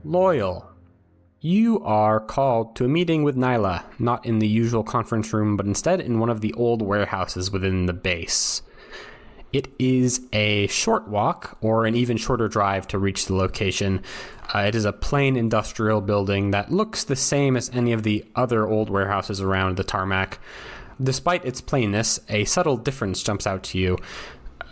Loyal. You are called to a meeting with Nyla, not in the usual conference room, but instead in one of the old warehouses within the base. It is a short walk, or an even shorter drive to reach the location. It is a plain industrial building that looks the same as any of the other old warehouses around the tarmac. Despite its plainness, a subtle difference jumps out to you.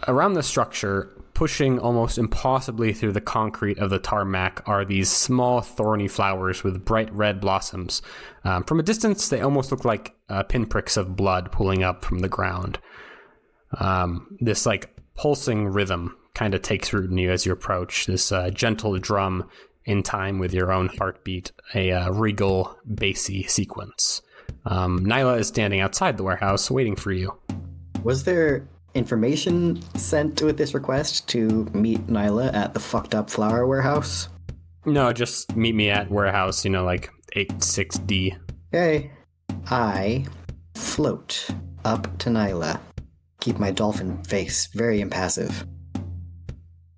Around the structure, pushing almost impossibly through the concrete of the tarmac, are these small thorny flowers with bright red blossoms. From a distance, they almost look like pinpricks of blood pooling up from the ground. This pulsing rhythm kind of takes root in you as you approach, this gentle drum in time with your own heartbeat, a regal, bassy sequence. Nyla is standing outside the warehouse waiting for you. Was there information sent with this request to meet Nyla at the fucked up flower warehouse? No, just meet me at warehouse, 86D. Okay. I float up to Nyla. Keep my dolphin face very impassive.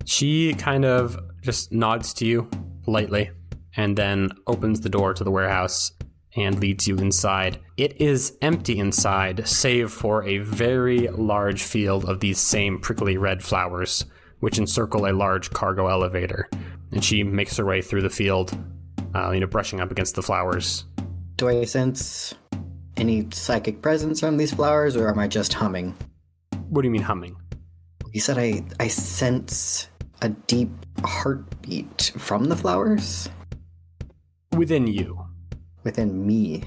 She kind of just nods to you lightly and then opens the door to the warehouse and leads you inside. It is empty inside, save for a very large field of these same prickly red flowers, which encircle a large cargo elevator. And she makes her way through the field, brushing up against the flowers. Do I sense any psychic presence from these flowers, or am I just humming? What do you mean humming? You said I sense a deep heartbeat from the flowers? Within you. Within me.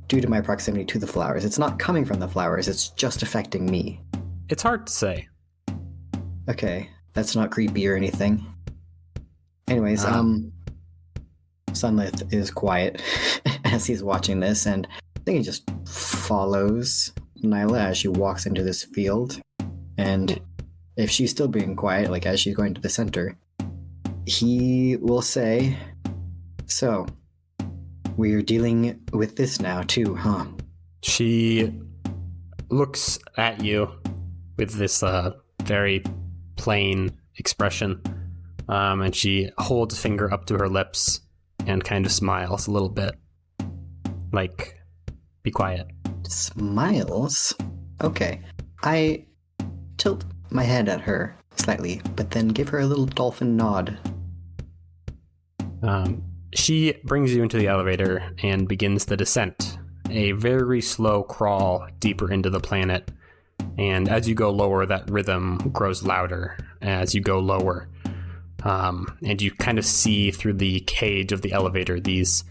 Due to my proximity to the flowers. It's not coming from the flowers, it's just affecting me. It's hard to say. Okay, that's not creepy or anything. Anyways, Sunlith is quiet as he's watching this, and I think he just follows Nyla as she walks into this field. And if she's still being quiet, as she's going to the center, he will say, "So, we're dealing with this now too, huh?" She looks at you with this very plain expression, and she holds a finger up to her lips and kind of smiles a little bit. Be quiet. Smiles? Okay. I tilt my head at her slightly, but then give her a little dolphin nod. She brings you into the elevator and begins the descent, a very slow crawl deeper into the planet. And as you go lower, that rhythm grows louder as you go lower. And you kind of see through the cage of the elevator these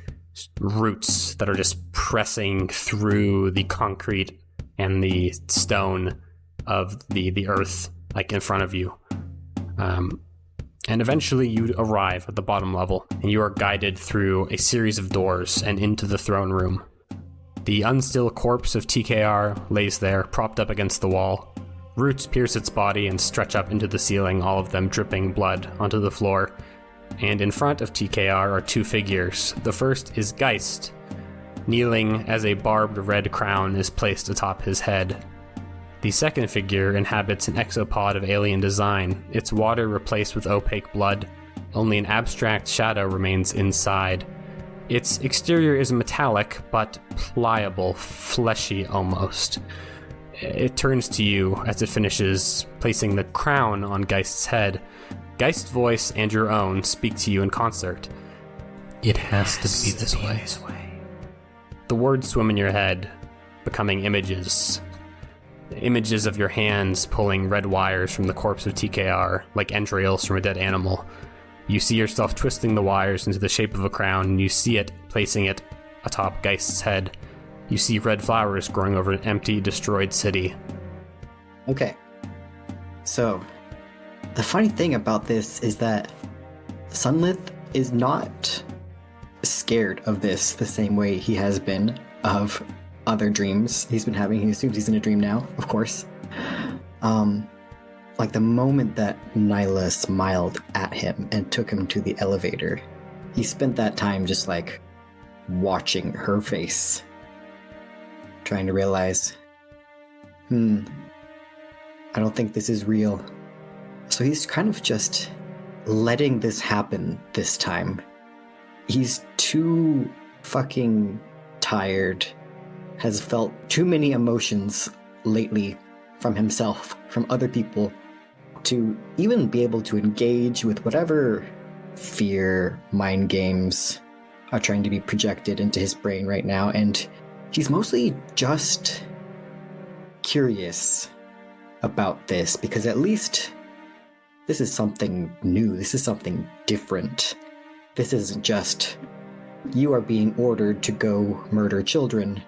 roots that are just pressing through the concrete and the stone of the earth, in front of you. And eventually you arrive at the bottom level, and you are guided through a series of doors and into the throne room. The unstill corpse of TKR lays there, propped up against the wall. Roots pierce its body and stretch up into the ceiling, all of them dripping blood onto the floor. And in front of TKR are two figures. The first is Geist, kneeling as a barbed red crown is placed atop his head. The second figure inhabits an exopod of alien design, its water replaced with opaque blood. Only an abstract shadow remains inside. Its exterior is metallic, but pliable, fleshy almost. It turns to you as it finishes placing the crown on Geist's head. Geist's voice and your own speak to you in concert. It has to be this way. The words swim in your head, becoming images. Images of your hands pulling red wires from the corpse of TKR, like entrails from a dead animal. You see yourself twisting the wires into the shape of a crown, and you see it placing it atop Geist's head. You see red flowers growing over an empty, destroyed city. Okay. So, the funny thing about this is that Sunlith is not scared of this the same way he has been of other dreams he's been having. He assumes he's in a dream now, of course. The moment that Nyla smiled at him and took him to the elevator, he spent that time just watching her face, trying to realize, I don't think this is real. So he's kind of just letting this happen this time. He's too fucking tired, has felt too many emotions lately from himself, from other people, to even be able to engage with whatever fear mind games are trying to be projected into his brain right now. And he's mostly just curious about this, because at least this is something new, this is something different. This isn't just you are being ordered to go murder children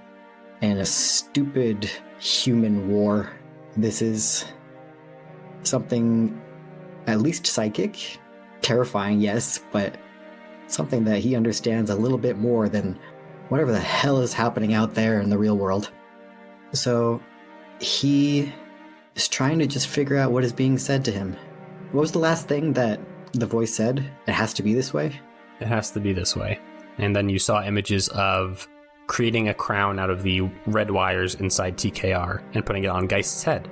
in a stupid human war. This is something at least psychic, terrifying, yes, but something that he understands a little bit more than whatever the hell is happening out there in the real world. So he is trying to just figure out what is being said to him. What was the last thing that the voice said? It has to be this way? It has to be this way. And then you saw images of creating a crown out of the red wires inside TKR and putting it on Geist's head.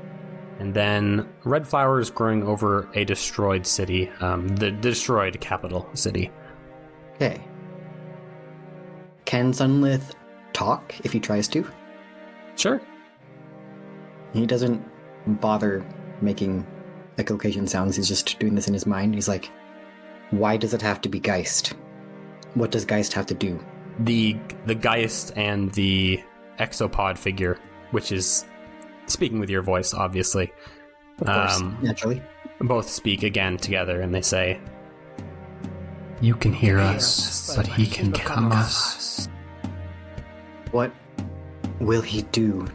And then red flowers growing over a destroyed city, the destroyed capital city. Okay. Can Sunlith talk if he tries to? Sure. He doesn't bother making echolocation sounds. He's just doing this in his mind. He's like, why does it have to be Geist? What does Geist have to do? The Geist and the exopod figure, which is speaking with your voice, obviously. Of course, naturally. Both speak again together, and they say, You can hear us, but he can become us. What will he do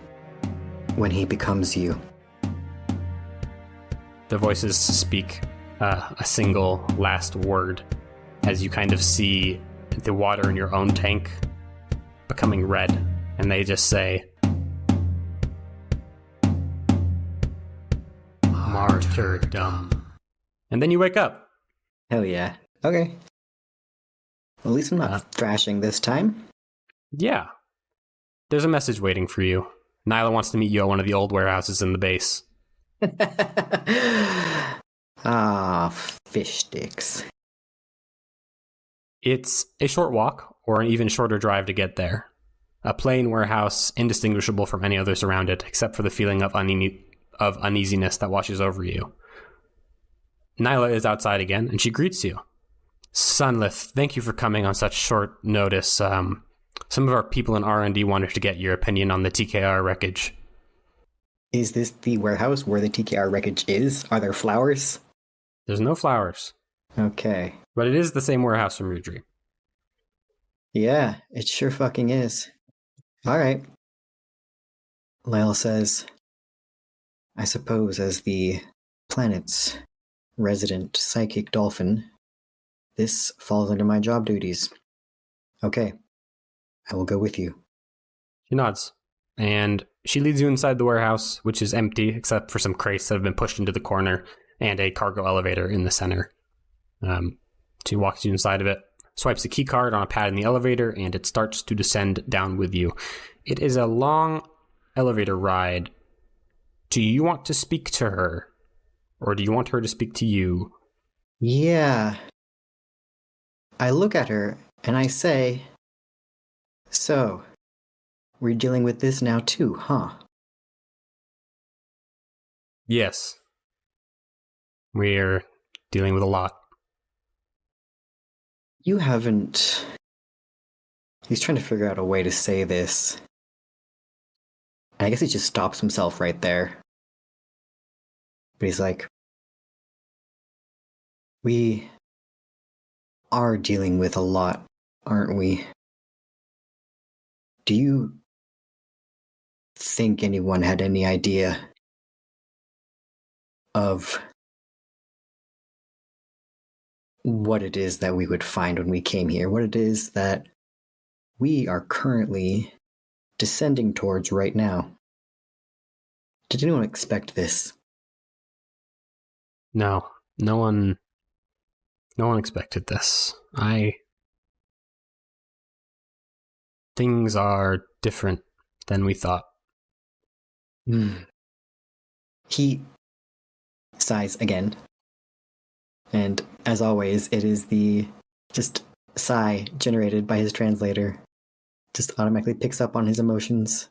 when he becomes you? the voices speak a single last word as you kind of see the water in your own tank becoming red, and they just say, Martyrdom. and then you wake up. Hell yeah. Okay. Well, at least I'm not thrashing this time. Yeah. There's a message waiting for you. Nyla wants to meet you at one of the old warehouses in the base. Ah, fish sticks. It's a short walk, or an even shorter drive to get there. A plain warehouse, indistinguishable from any others around it, except for the feeling of uneasiness that washes over you. Nyla is outside again, and she greets you. Sunlith, thank you for coming on such short notice. Some of our people in R&D wanted to get your opinion on the TKR wreckage. Is this the warehouse where the TKR wreckage is? Are there flowers? There's no flowers. Okay. But it is the same warehouse from Rudri. Yeah, it sure fucking is. Alright. Lyle says, I suppose as the planet's resident psychic dolphin, this falls under my job duties. Okay. I will go with you. She nods. And she leads you inside the warehouse, which is empty, except for some crates that have been pushed into the corner, and a cargo elevator in the center. She walks you inside of it, swipes a key card on a pad in the elevator, and it starts to descend down with you. It is a long elevator ride. Do you want to speak to her? Or do you want her to speak to you? Yeah. I look at her and I say, so, we're dealing with this now too, huh? Yes. We're dealing with a lot. You haven't... He's trying to figure out a way to say this. I guess he just stops himself right there. But he's like, we are dealing with a lot, aren't we? Do you think anyone had any idea of what it is that we would find when we came here? What it is that we are currently descending towards right now? Did anyone expect this? No one expected this. Things are different than we thought. He sighs again. And as always, it is the just sigh generated by his translator. Just automatically picks up on his emotions.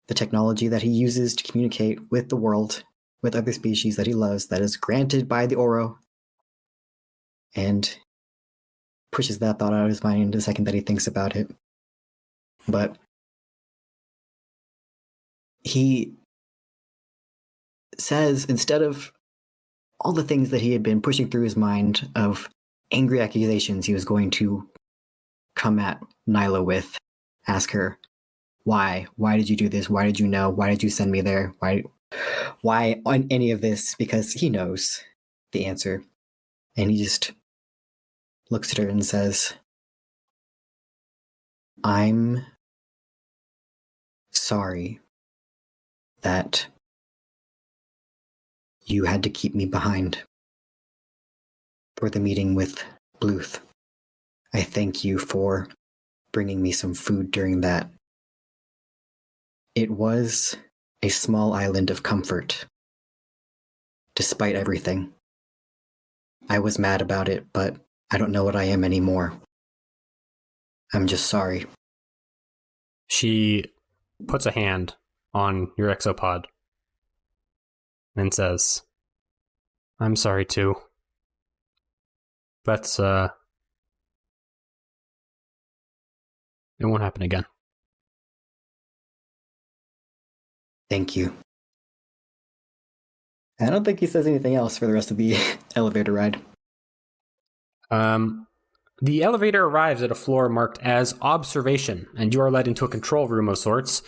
The technology that he uses to communicate with the world, with other species that he loves, that is granted by the Oro. And pushes that thought out of his mind the second that he thinks about it. But he says, instead of all the things that he had been pushing through his mind of angry accusations he was going to come at Nyla with, ask her, why? Why did you do this? Why did you know? Why did you send me there? Why on any of this? Because he knows the answer. And he just looks at her and says, I'm sorry that you had to keep me behind for the meeting with Bluth. I thank you for bringing me some food during that. It was a small island of comfort, despite everything. I was mad about it, but I don't know what I am anymore. I'm just sorry. She puts a hand on your exopod and says, I'm sorry too. That's, it won't happen again. Thank you. I don't think he says anything else for the rest of the elevator ride. The elevator arrives at a floor marked as observation, and you are led into a control room of sorts.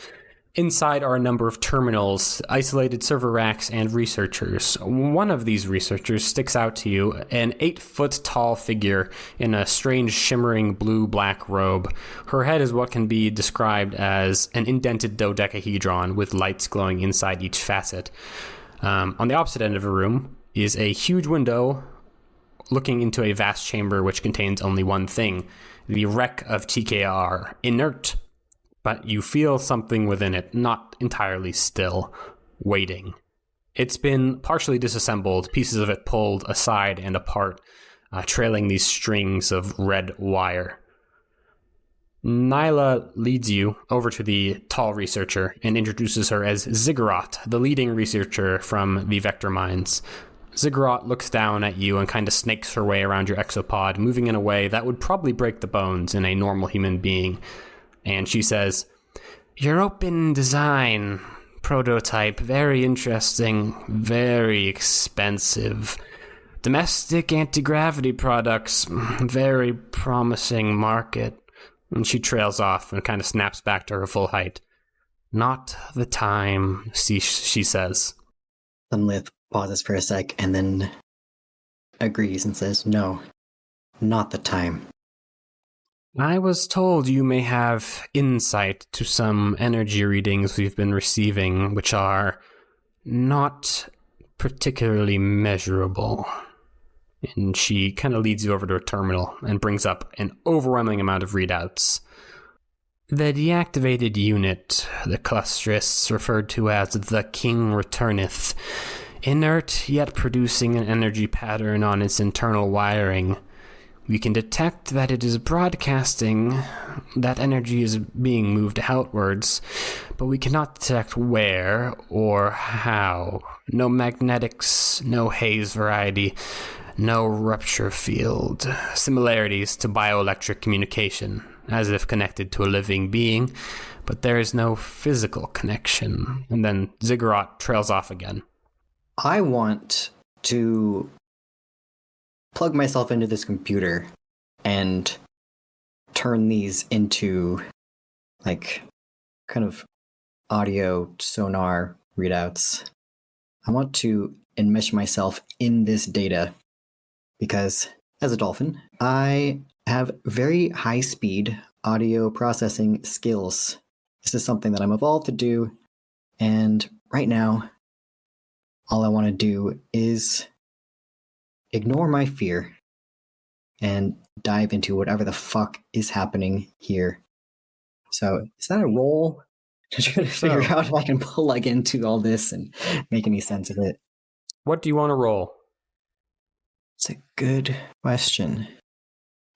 Inside are a number of terminals, isolated server racks, and researchers. One of these researchers sticks out to you, an 8-foot-tall figure in a strange shimmering blue-black robe. Her head is what can be described as an indented dodecahedron with lights glowing inside each facet. On the opposite end of the room is a huge window looking into a vast chamber which contains only one thing, the wreck of TKR, inert. But you feel something within it, not entirely still, waiting. It's been partially disassembled, pieces of it pulled aside and apart, trailing these strings of red wire. Nyla leads you over to the tall researcher and introduces her as Ziggurat, the leading researcher from the Vector Mines. Ziggurat looks down at you and kind of snakes her way around your exopod, moving in a way that would probably break the bones in a normal human being. And she says, your open design prototype, very interesting, very expensive. Domestic anti-gravity products, very promising market. And she trails off and kind of snaps back to her full height. Not the time, she says. Sunlith pauses for a sec and then agrees and says, no, not the time. I was told you may have insight to some energy readings we've been receiving, which are not particularly measurable. And she kind of leads you over to a terminal and brings up an overwhelming amount of readouts. The deactivated unit, the clustrists referred to as the King Returneth, inert yet producing an energy pattern on its internal wiring. We can detect that it is broadcasting, that energy is being moved outwards, but we cannot detect where or how. No magnetics, no haze variety, no rupture field. Similarities to bioelectric communication, as if connected to a living being, but there is no physical connection. And then Ziggurat trails off again. I want to plug myself into this computer and turn these into like kind of audio sonar readouts. I want to enmesh myself in this data because as a dolphin, I have very high speed audio processing skills. This is something that I'm evolved to do, and right now all I want to do is ignore my fear and dive into whatever the fuck is happening here. So, is that a roll to try to figure out if I can plug into all this and make any sense of it? What do you want to roll? It's a good question.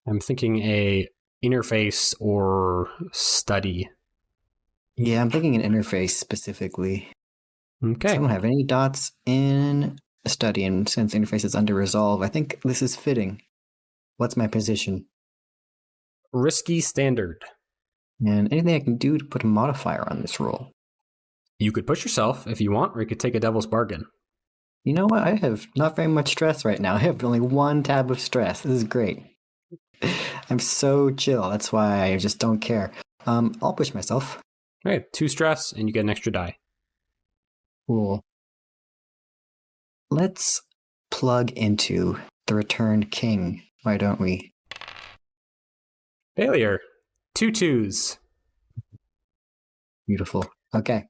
I'm thinking a interface or study. Yeah, I'm thinking an interface specifically. Okay. So I don't have any dots in a study, and since interface is under resolve, I think this is fitting. What's my position? Risky standard. And anything I can do to put a modifier on this roll? You could push yourself if you want, or you could take a devil's bargain. You know what? I have not very much stress right now. I have only one tab of stress. This is great. I'm so chill. That's why I just don't care. I'll push myself. All right, 2 stress, and you get an extra die. Cool. Let's plug into the returned king. Why don't we? Failure. 2 2s. Beautiful. Okay.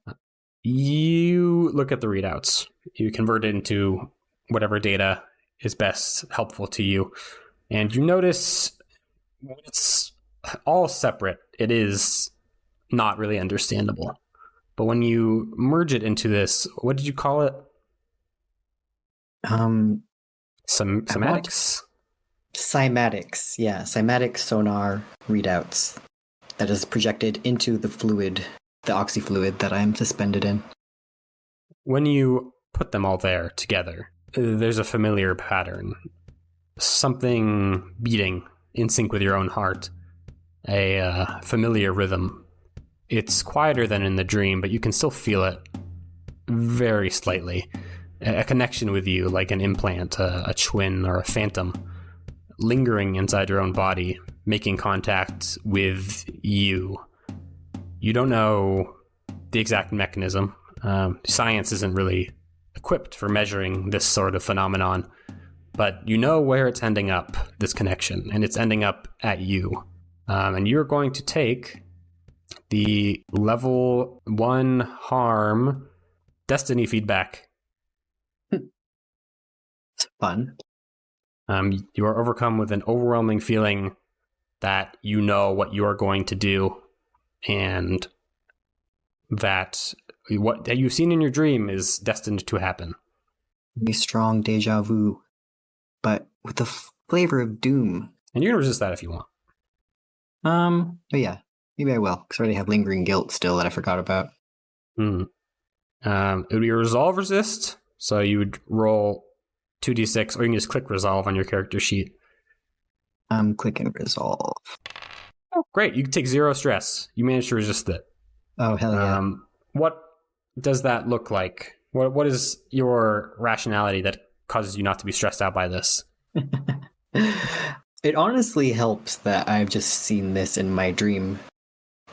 You look at the readouts. You convert it into whatever data is best helpful to you. And you notice when it's all separate, it is not really understandable. But when you merge it into this, what did you call it? Cymatics? Cymatics. Yeah, cymatic sonar readouts that is projected into the fluid, the oxyfluid that I'm suspended in. When you put them all there together, there's a familiar pattern. Something beating in sync with your own heart. A familiar rhythm. It's quieter than in the dream, but you can still feel it very slightly. A connection with you, like an implant, a twin, or a phantom, lingering inside your own body, making contact with you. You don't know the exact mechanism. Science isn't really equipped for measuring this sort of phenomenon, but you know where it's ending up, this connection, and it's ending up at you. And you're going to take the level 1 harm destiny feedback. It's fun. You are overcome with an overwhelming feeling that you know what you are going to do, and that what you've seen in your dream is destined to happen. A strong deja vu, but with the flavor of doom. And you can resist that if you want. But yeah, maybe I will, because I already have lingering guilt still that I forgot about. It would be a resolve resist, so you would roll 2d6, or you can just click resolve on your character sheet. I'm clicking resolve. Oh, great. You can take 0 stress. You managed to resist it. Oh, hell yeah. What does that look like? What is your rationality that causes you not to be stressed out by this? It honestly helps that I've just seen this in my dream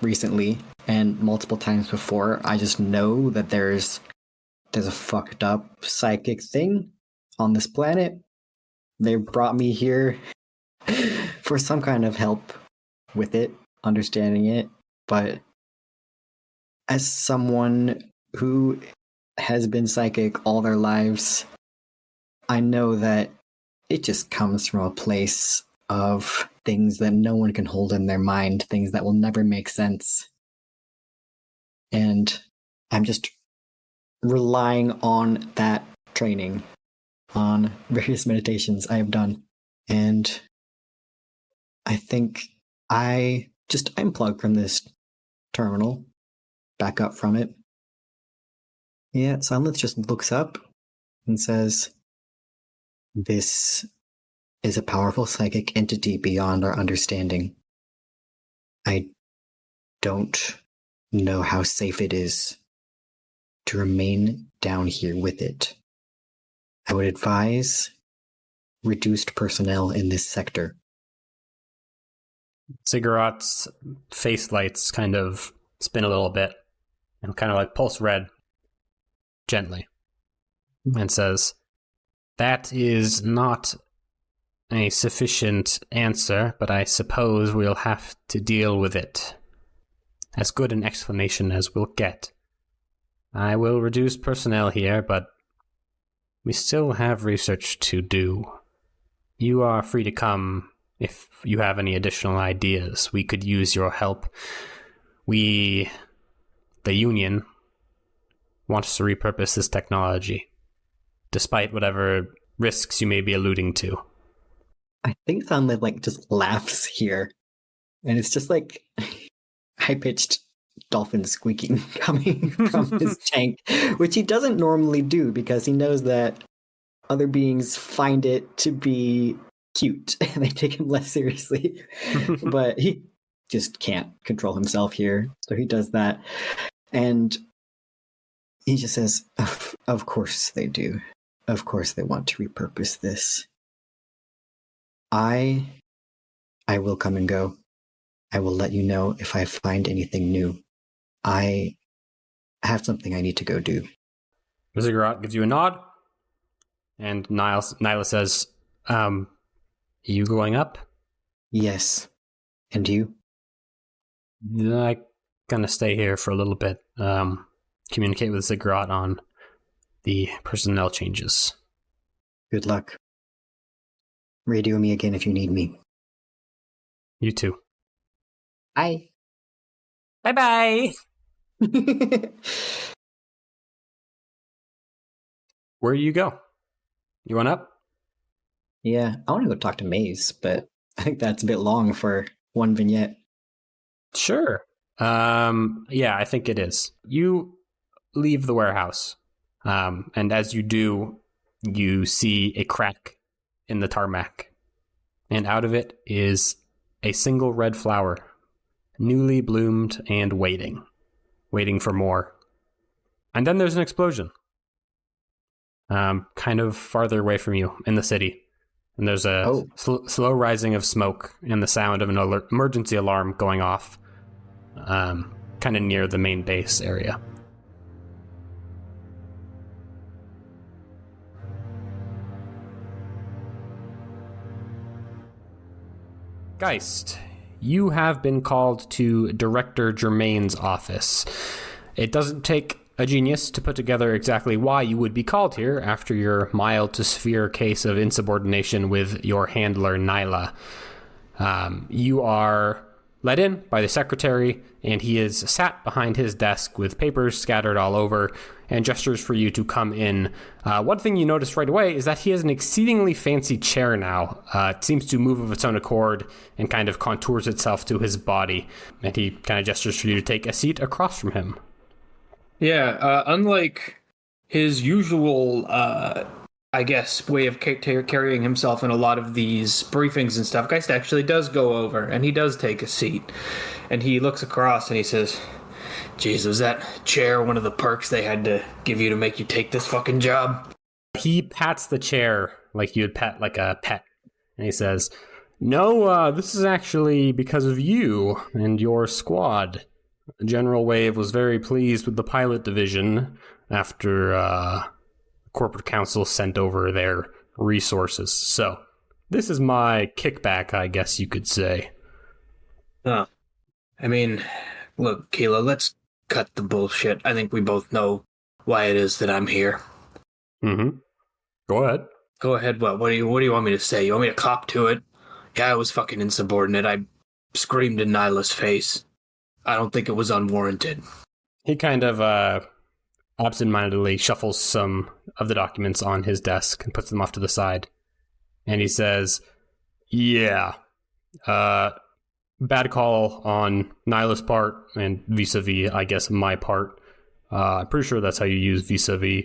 recently and multiple times before. I just know that there's a fucked up psychic thing on this planet. They brought me here for some kind of help with it, understanding it, but as someone who has been psychic all their lives, I know that it just comes from a place of things that no one can hold in their mind, things that will never make sense. And I'm just relying on that training, on various meditations I have done. And I think I just unplug from this terminal, back up from it. Yeah, Silence just looks up and says, "This is a powerful psychic entity beyond our understanding. I don't know how safe it is to remain down here with it. I would advise reduced personnel in this sector." Ziggurat's face lights kind of spin a little bit and kind of like pulse red gently and says, "That is not a sufficient answer, but I suppose we'll have to deal with it. As good an explanation as we'll get. I will reduce personnel here, but we still have research to do. You are free to come if you have any additional ideas. We could use your help. We, the Union, want to repurpose this technology, despite whatever risks you may be alluding to." I think Sunlight like just laughs here, and it's just like high pitched dolphin squeaking coming from his tank, which he doesn't normally do because he knows that other beings find it to be cute and they take him less seriously. But he just can't control himself here, so he does that, and he just says, "Of course they do. Of course they want to repurpose this. I will come and go. I will let you know if I find anything new. I have something I need to go do." Ziggurat gives you a nod, and Nyla says, you going up? Yes. And you? I'm gonna stay here for a little bit. Communicate with Ziggurat on the personnel changes. Good luck. Radio me again if you need me. You too. Bye. Bye-bye! Where do you go? You want up? Yeah, I want to go talk to Maze, but I think that's a bit long for one vignette. Sure. Yeah, I think it is. You leave the warehouse, and as you do, you see a crack in the tarmac, and out of it is a single red flower, newly bloomed and waiting for more. And then there's an explosion, kind of farther away from you in the city. And there's a slow rising of smoke and the sound of an emergency alarm going off, kind of near the main base area. Geist, you have been called to Director Germain's office. It doesn't take a genius to put together exactly why you would be called here after your mild to severe case of insubordination with your handler, Nyla. You are let in by the secretary, and he is sat behind his desk with papers scattered all over and gestures for you to come in. One thing you notice right away is that he has an exceedingly fancy chair now. It seems to move of its own accord and kind of contours itself to his body, and he kind of gestures for you to take a seat across from him. Yeah, unlike his usual, I guess, way of carrying himself in a lot of these briefings and stuff, Geist actually does go over, and he does take a seat. And he looks across and he says, "Geez, was that chair one of the perks they had to give you to make you take this fucking job?" He pats the chair like you'd pet like a pet, and he says, "No, this is actually because of you and your squad. General Wave was very pleased with the pilot division after corporate council sent over their resources. So this is my kickback, I guess you could say." Huh. I mean, look, Keela, let's cut the bullshit. I think we both know why it is that I'm here. Mm-hmm. Go ahead. Go ahead. What do you want me to say? You want me to cop to it? Yeah, I was fucking insubordinate. I screamed in Nyla's face. I don't think it was unwarranted. He kind of absentmindedly shuffles some of the documents on his desk and puts them off to the side. And he says, "Yeah, bad call on Nyla's part and vis-a-vis, I guess, my part. I'm pretty sure that's how you use vis-a-vis.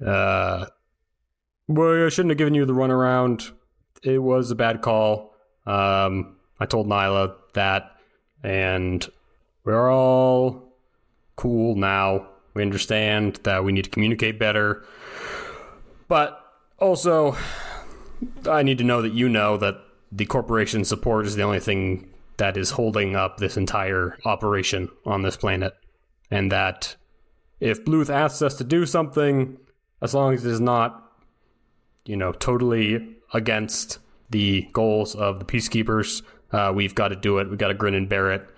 Well, I shouldn't have given you the runaround. It was a bad call. I told Nyla that, and we're all cool now. We understand that we need to communicate better. But also, I need to know that you know that the corporation support is the only thing that is holding up this entire operation on this planet. And that if Bluth asks us to do something, as long as it is not, totally against the goals of the Peacekeepers, we've got to do it. We've got to grin and bear it.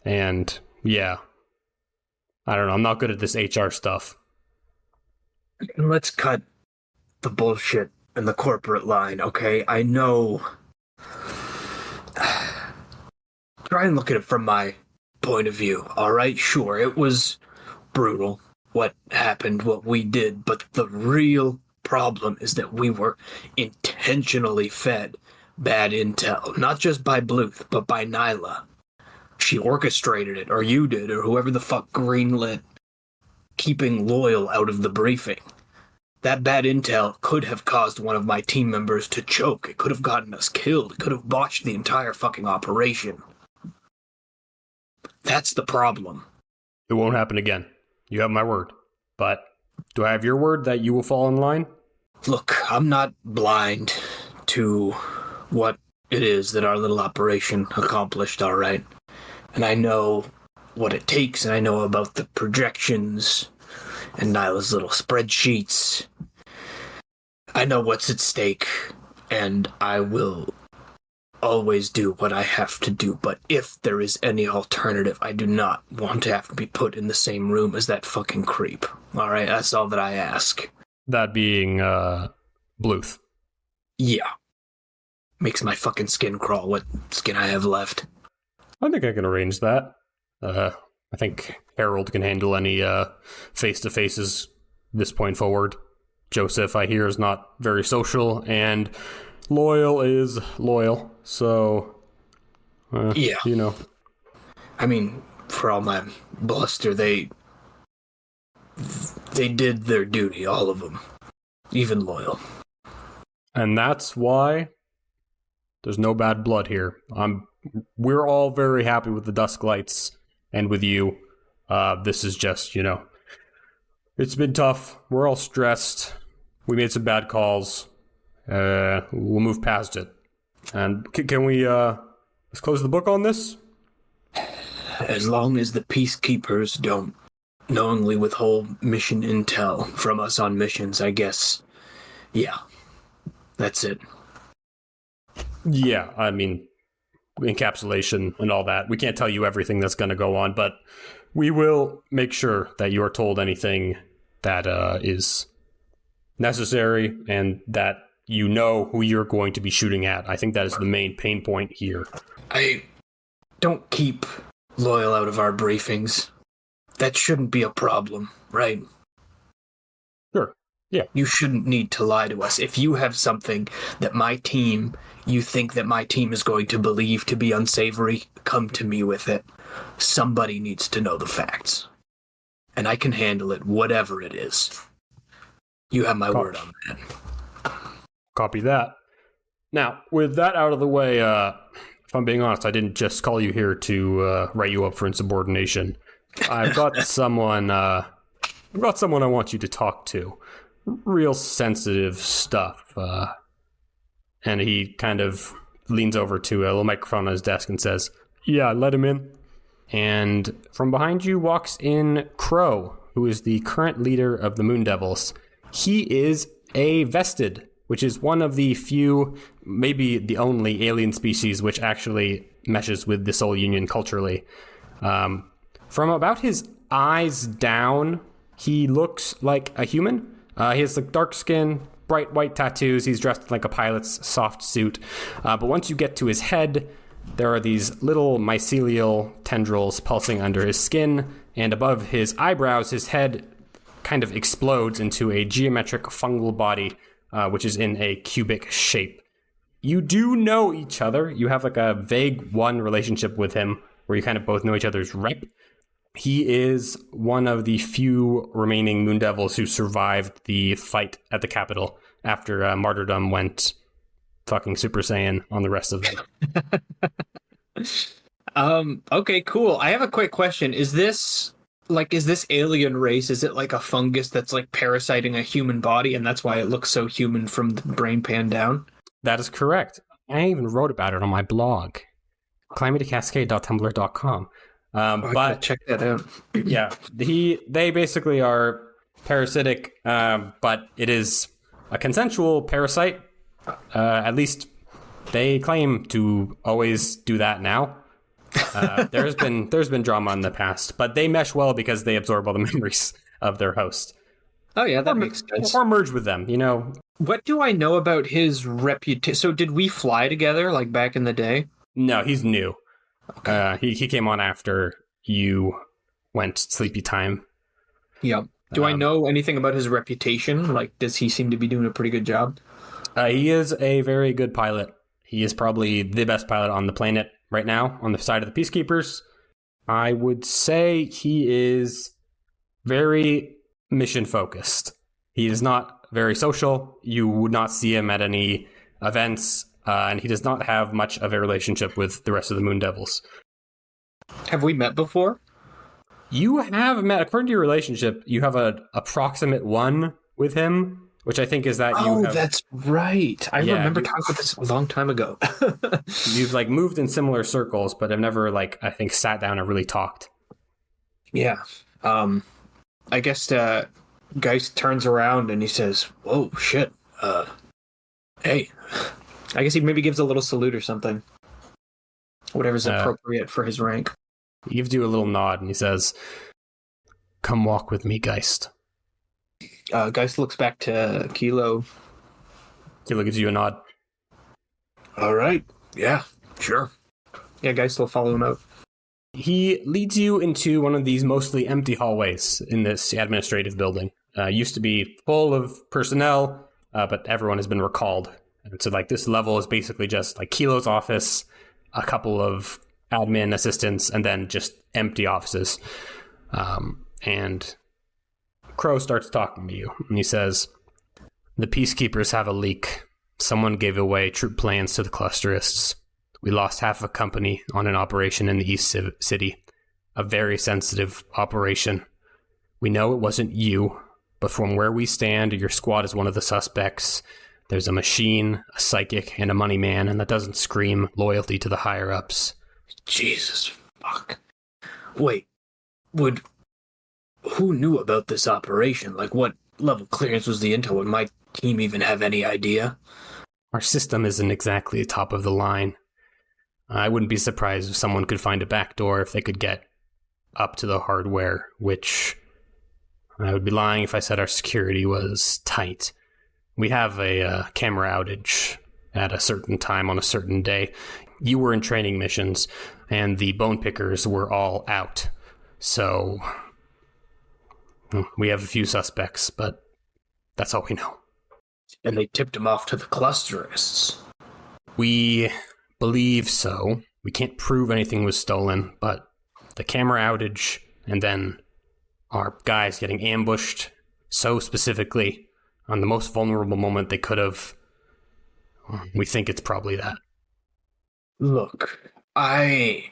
And yeah, I don't know. I'm not good at this HR stuff." Let's cut the bullshit and the corporate line, okay? I know. Try and look at it from my point of view, alright? Sure, it was brutal what happened, what we did, but the real problem is that we were intentionally fed bad intel, not just by Bluth, but by Nyla. She orchestrated it, or you did, or whoever the fuck greenlit keeping Loyal out of the briefing. That bad intel could have caused one of my team members to choke. It could have gotten us killed. It could have botched the entire fucking operation. That's the problem. It won't happen again. You have my word. But do I have your word that you will fall in line? Look, I'm not blind to what it is that our little operation accomplished, all right? And I know what it takes, and I know about the projections and Nyla's little spreadsheets. I know what's at stake, and I will always do what I have to do. But if there is any alternative, I do not want to have to be put in the same room as that fucking creep. All right, that's all that I ask. That being, Bluth. Yeah. Makes my fucking skin crawl, what skin I have left. I think I can arrange that. I think Harold can handle any face-to-faces this point forward. Joseph, I hear, is not very social, and Loyal is loyal, so... yeah. You know. I mean, for all my bluster, they did their duty, all of them. Even Loyal. And that's why there's no bad blood here. We're all very happy with the Dusk Lights and with you. This is just, it's been tough. We're all stressed. We made some bad calls. We'll move past it. And can we, let's close the book on this? As long as the Peacekeepers don't knowingly withhold mission intel from us on missions, I guess. Yeah. That's it. Yeah, I mean, encapsulation and all that. We can't tell you everything that's going to go on, but we will make sure that you are told anything that is necessary and that you know who you're going to be shooting at. I think that is the main pain point here. I don't keep Loyal out of our briefings. That shouldn't be a problem, right? Sure. Yeah. You shouldn't need to lie to us. If you have something that you think that my team is going to believe to be unsavory, come to me with it. Somebody needs to know the facts. And I can handle it, whatever it is. You have my word on that. Copy that. Now, with that out of the way, if I'm being honest, I didn't just call you here to write you up for insubordination. I've got someone I want you to talk to. Real sensitive stuff. And he kind of leans over to a little microphone on his desk and says, "Yeah, let him in." And from behind you walks in Crow, who is the current leader of the Moon Devils. He is a Vested, which is one of the few, maybe the only alien species which actually meshes with the Soul Union culturally. From about his eyes down, he looks like a human. He has like dark skin, bright white tattoos. He's dressed in like a pilot's soft suit. But once you get to his head, there are these little mycelial tendrils pulsing under his skin. And above his eyebrows, his head kind of explodes into a geometric fungal body, which is in a cubic shape. You do know each other. You have like a vague one relationship with him where you kind of both know each other's rep. He is one of the few remaining Moon Devils who survived the fight at the Capitol after Martyrdom went fucking Super Saiyan on the rest of them. Okay, cool. I have a quick question. Is this alien race, is it like a fungus that's like parasiting a human body and that's why it looks so human from the brain pan down? That is correct. I even wrote about it on my blog, calamitycascade.tumblr.com. But check that out. Yeah, they basically are parasitic, but it is a consensual parasite. At least they claim to always do that now. There's been drama in the past, but they mesh well because they absorb all the memories of their host. Oh yeah, that makes sense. Or merge with them, What do I know about his reputation? So did we fly together like back in the day? No, he's new. Okay. He came on after you went sleepy time. Yep. Do I know anything about his reputation? Like, does he seem to be doing a pretty good job? He is a very good pilot. He is probably the best pilot on the planet right now on the side of the Peacekeepers. I would say he is very mission-focused. He is not very social. You would not see him at any events, and he does not have much of a relationship with the rest of the Moon Devils. Have we met before? You have met, according to your relationship, you have an approximate 1 with him, which I think is that you have... that's right. I remember talking about this a long time ago. You've, like, moved in similar circles, but have never, like, I think, sat down and really talked. Yeah. I guess Geist turns around and he says, "Whoa, shit. Hey." I guess he maybe gives a little salute or something. Whatever's appropriate for his rank. He gives you a little nod and he says, "Come walk with me, Geist." Geist looks back to Kilo. Kilo gives you a nod. All right. Yeah, sure. Yeah, Geist will follow him out. He leads you into one of these mostly empty hallways in this administrative building. Used to be full of personnel, but everyone has been recalled. And so, like, this level is basically just like Kilo's office, a couple of admin assistants, and then just empty offices. And Crow starts talking to you, and he says, "The Peacekeepers have a leak. Someone gave away troop plans to the Clusterists. We lost half a company on an operation in the East City. A very sensitive operation. We know it wasn't you, but from where we stand, your squad is one of the suspects. There's a machine, a psychic, and a money man, and that doesn't scream loyalty to the higher-ups." Jesus fuck. Wait, who knew about this operation? Like, what level clearance was the intel? Would my team even have any idea? Our system isn't exactly top of the line. I wouldn't be surprised if someone could find a backdoor if they could get up to the hardware, which I would be lying if I said our security was tight. We have a camera outage at a certain time on a certain day. You were in training missions, and the bone pickers were all out. So we have a few suspects, but that's all we know. And they tipped him off to the Clusterists. We believe so. We can't prove anything was stolen, but the camera outage and then our guys getting ambushed so specifically on the most vulnerable moment they could have, we think it's probably that. Look, I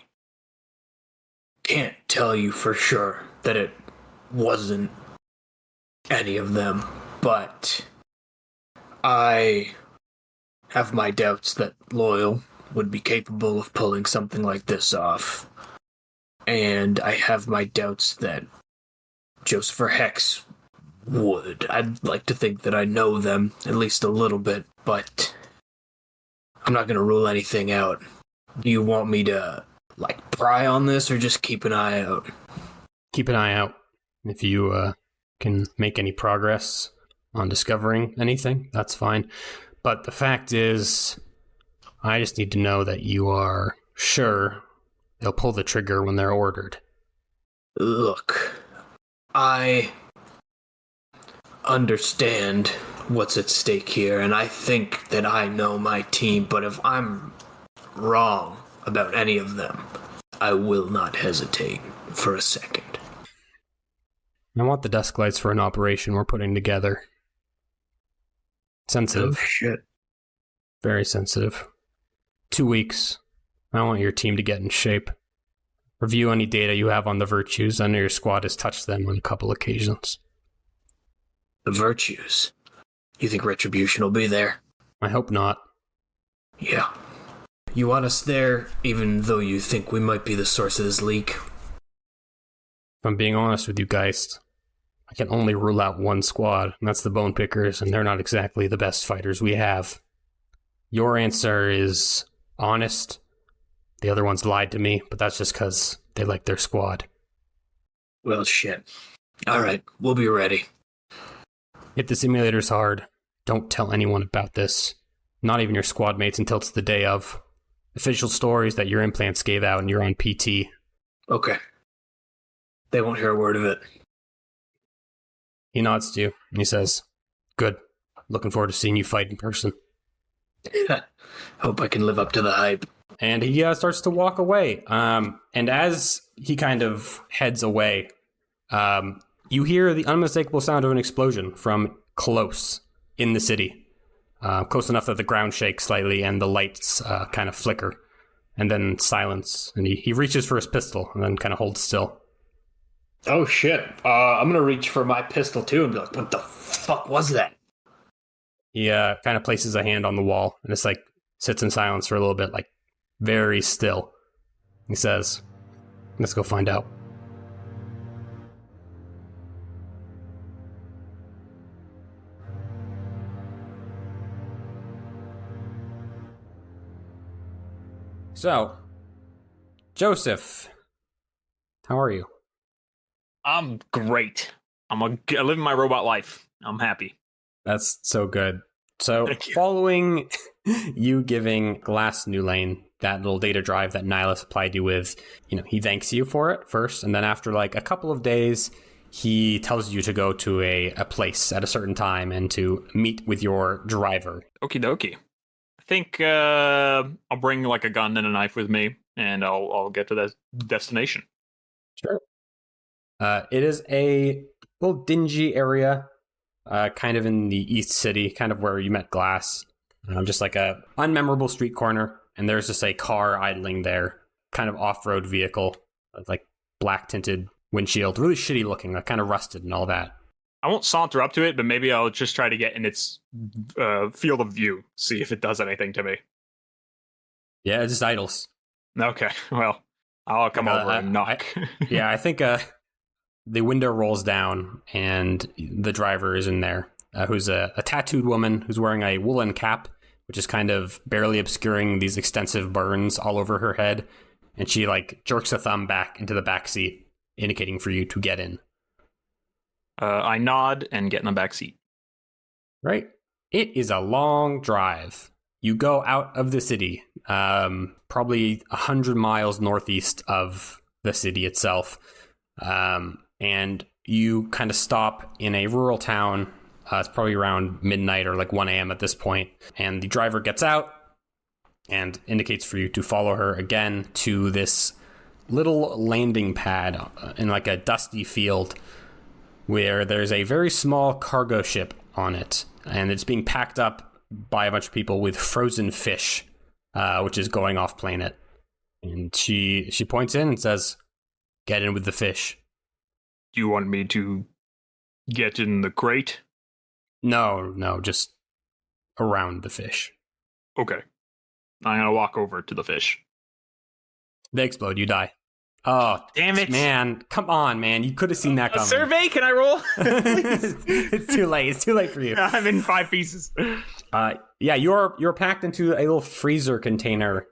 can't tell you for sure that it wasn't any of them, but I have my doubts that Loyal would be capable of pulling something like this off. And I have my doubts that Josepher Hex would. I'd like to think that I know them at least a little bit, but I'm not going to rule anything out. Do you want me to, like, pry on this or just keep an eye out? Keep an eye out. If you can make any progress on discovering anything, that's fine. But the fact is, I just need to know that you are sure they'll pull the trigger when they're ordered. Look, I understand what's at stake here, and I think that I know my team, but if I'm wrong about any of them, I will not hesitate for a second. I want the desk lights for an operation we're putting together. Sensitive. Oh, shit. Very sensitive. 2 weeks. I want your team to get in shape. Review any data you have on the virtues. I know your squad has touched them on a couple occasions. The virtues? You think Retribution will be there? I hope not. Yeah. You want us there, even though you think we might be the source of this leak? If I'm being honest with you, Geist, I can only rule out one squad, and that's the Bone Pickers, and they're not exactly the best fighters we have. Your answer is honest. The other ones lied to me, but that's just because they like their squad. Well, shit. Alright, we'll be ready. Hit the simulators hard. Don't tell anyone about this. Not even your squad mates until it's the day of. Official stories that your implants gave out and you're on PT. Okay. They won't hear a word of it. He nods to you and he says, "Good. Looking forward to seeing you fight in person." Hope I can live up to the hype. And he starts to walk away. And as he kind of heads away, you hear the unmistakable sound of an explosion from close in the city. Close enough that the ground shakes slightly and the lights kind of flicker. And then silence. And he reaches for his pistol and then kind of holds still. Oh, shit. I'm going to reach for my pistol, too, and be like, what the fuck was that? He kind of places a hand on the wall and just like sits in silence for a little bit, like very still. He says, "Let's go find out." So, Joseph, how are you? I'm great. I live my robot life. I'm happy. That's so good. So, Thank you. following you giving Glass New Lane that little data drive that Nyla supplied you with, he thanks you for it first, and then after like a couple of days, he tells you to go to a place at a certain time and to meet with your driver. Okie dokie. I think I'll bring like a gun and a knife with me, and I'll get to that destination. Sure. It is a little dingy area, kind of in the East City, kind of where you met Glass. Just like a unmemorable street corner, and there's just a car idling there, kind of off-road vehicle, with like black tinted windshield, really shitty looking, like kind of rusted and all that. I won't saunter up to it, but maybe I'll just try to get in its field of view, see if it does anything to me. Yeah, it just idles. Okay, well, I'll come over and knock. Yeah, I think the window rolls down and the driver is in there, who's a tattooed woman who's wearing a woolen cap, which is kind of barely obscuring these extensive burns all over her head. And she like jerks a thumb back into the back seat, indicating for you to get in. I nod and get in the back seat. Right. It is a long drive. You go out of the city, probably 100 miles northeast of the city itself. And you kind of stop in a rural town. It's probably around midnight or like 1 a.m. at this point. And the driver gets out and indicates for you to follow her again to this little landing pad in like a dusty field where there's a very small cargo ship on it. And it's being packed up by a bunch of people with frozen fish, which is going off planet. And she points in and says, "Get in with the fish." Do you want me to get in the crate? No, just around the fish. Okay. I'm going to walk over to the fish. They explode, you die. Oh, Damn it. Man, come on, man. You could have seen that A coming. survey? Can I roll? It's too late. It's too late for you. I'm in 5 pieces. Yeah, you're packed into a little freezer container.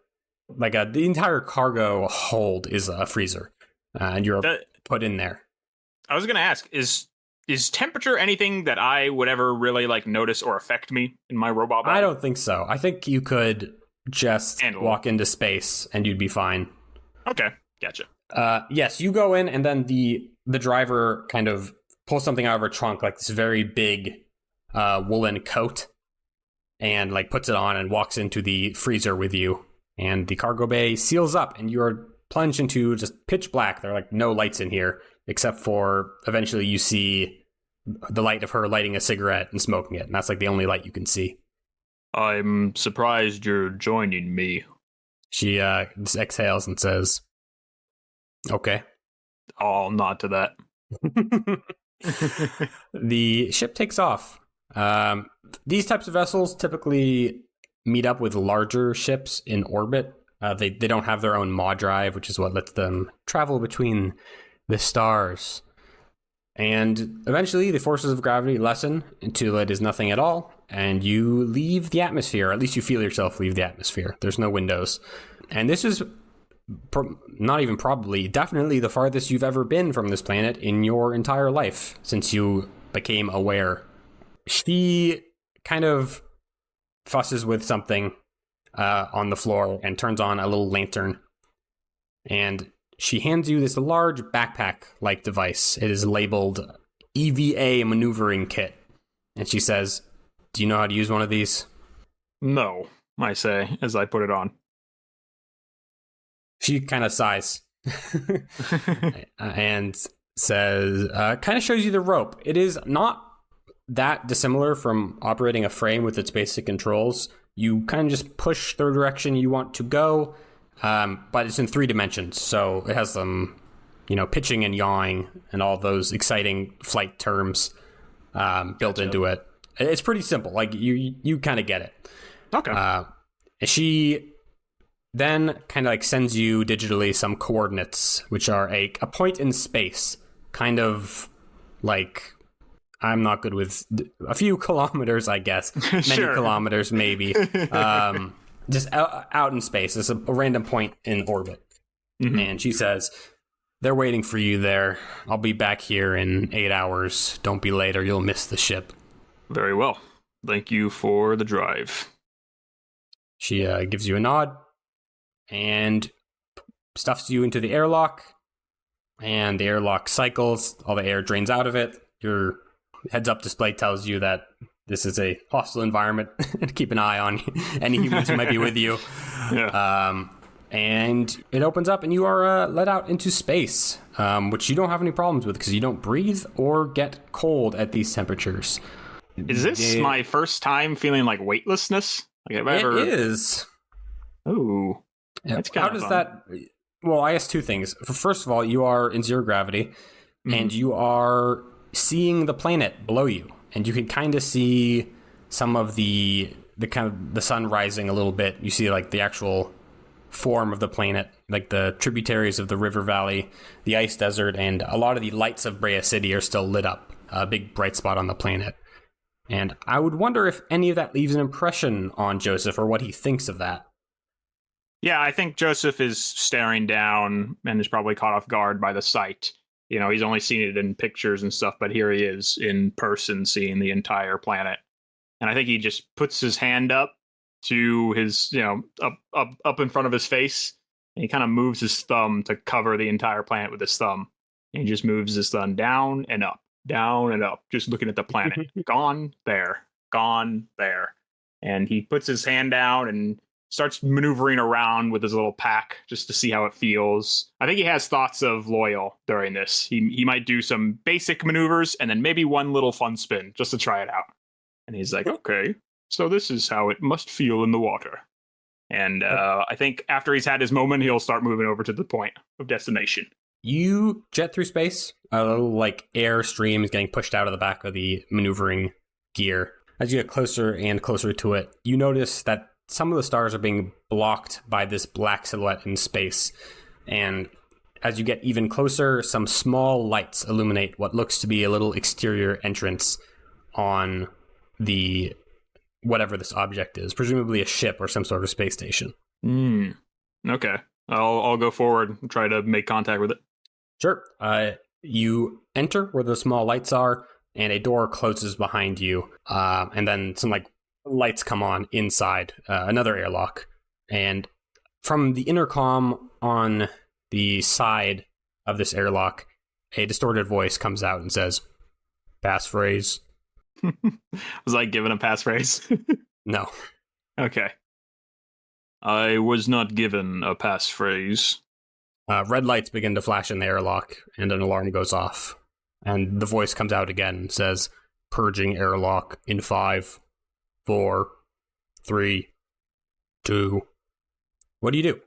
Like the entire cargo hold is a freezer. And you're put in there. I was going to ask, is temperature anything that I would ever really like notice or affect me in my robot body? I don't think so. I think you could just Handle. walk into space and you'd be fine. Okay, gotcha. Yes, you go in and then the driver kind of pulls something out of her trunk, like this very big woolen coat, and like puts it on and walks into the freezer with you. And the cargo bay seals up and you're plunged into just pitch black. There are like no lights in here, except for eventually you see the light of her lighting a cigarette and smoking it. And that's like the only light you can see. I'm surprised you're joining me. She just exhales and says, "Okay." I'll nod to that. The ship takes off. These types of vessels typically meet up with larger ships in orbit. They don't have their own maw drive, which is what lets them travel between the stars. And eventually the forces of gravity lessen until it is nothing at all, and you leave the atmosphere. At least you feel yourself leave the atmosphere. There's no windows. And this is not even probably, definitely the farthest you've ever been from this planet in your entire life since you became aware. She kind of fusses with something on the floor and turns on a little lantern. And she hands you this large backpack-like device. It is labeled EVA maneuvering kit. And she says, "Do you know how to use one of these?" No, I say as I put it on. She kind of sighs and says, kind of shows you the rope. It is not that dissimilar from operating a frame with its basic controls. You kind of just push the direction you want to go, but it's in 3 dimensions. So it has some, pitching and yawing and all those exciting flight terms built into it. It's pretty simple. Like you kind of get it. Okay. She then kind of like sends you digitally some coordinates, which are a point in space, kind of like, I'm not good with a few kilometers, I guess. Many Sure. kilometers, maybe. Just out in space. It's a random point in orbit. Mm-hmm. And she says, "They're waiting for you there. I'll be back here in 8 hours. Don't be late or you'll miss the ship." Very well. Thank you for the drive. She gives you a nod and stuffs you into the airlock. And the airlock cycles. All the air drains out of it. Your heads-up display tells you that this is a hostile environment and keep an eye on any humans who might be with you. Yeah. And it opens up and you are let out into space, which you don't have any problems with because you don't breathe or get cold at these temperatures. Is this my first time feeling like weightlessness? Like have I It ever... is. Ooh. That's kind How of does fun. that... Well, I guess 2 things. First of all, you are in 0 gravity, and you are seeing the planet below you. And you can kind of see some of the sun rising a little bit. You see like the actual form of the planet, like the tributaries of the river valley, the ice desert, and a lot of the lights of Brea City are still lit up, a big bright spot on the planet. And I would wonder if any of that leaves an impression on Joseph or what he thinks of that. Yeah, I think Joseph is staring down and is probably caught off guard by the sight. He's only seen it in pictures and stuff, but here he is in person seeing the entire planet. And I think he just puts his hand up to his, up in front of his face. And he kind of moves his thumb to cover the entire planet with his thumb. And he just moves his thumb down and up, just looking at the planet. Gone there. And he puts his hand down and starts maneuvering around with his little pack just to see how it feels. I think he has thoughts of Loyal during this. He might do some basic maneuvers and then maybe one little fun spin just to try it out. And he's like, okay, so this is how it must feel in the water. And I think after he's had his moment, he'll start moving over to the point of destination. You jet through space. A little like air stream is getting pushed out of the back of the maneuvering gear. As you get closer and closer to it, you notice that some of the stars are being blocked by this black silhouette in space. And as you get even closer, some small lights illuminate what looks to be a little exterior entrance on the whatever this object is, presumably a ship or some sort of space station. Okay. I'll go forward and try to make contact with it. Sure. You enter where the small lights are, and a door closes behind you. And then some lights come on inside another airlock. And from the intercom on the side of this airlock, a distorted voice comes out and says, "Passphrase." Was I given a passphrase? No. Okay. I was not given a passphrase. Red lights begin to flash in the airlock, and an alarm goes off. And the voice comes out again and says, "Purging airlock in 5, 4, 3, 2. What do you do?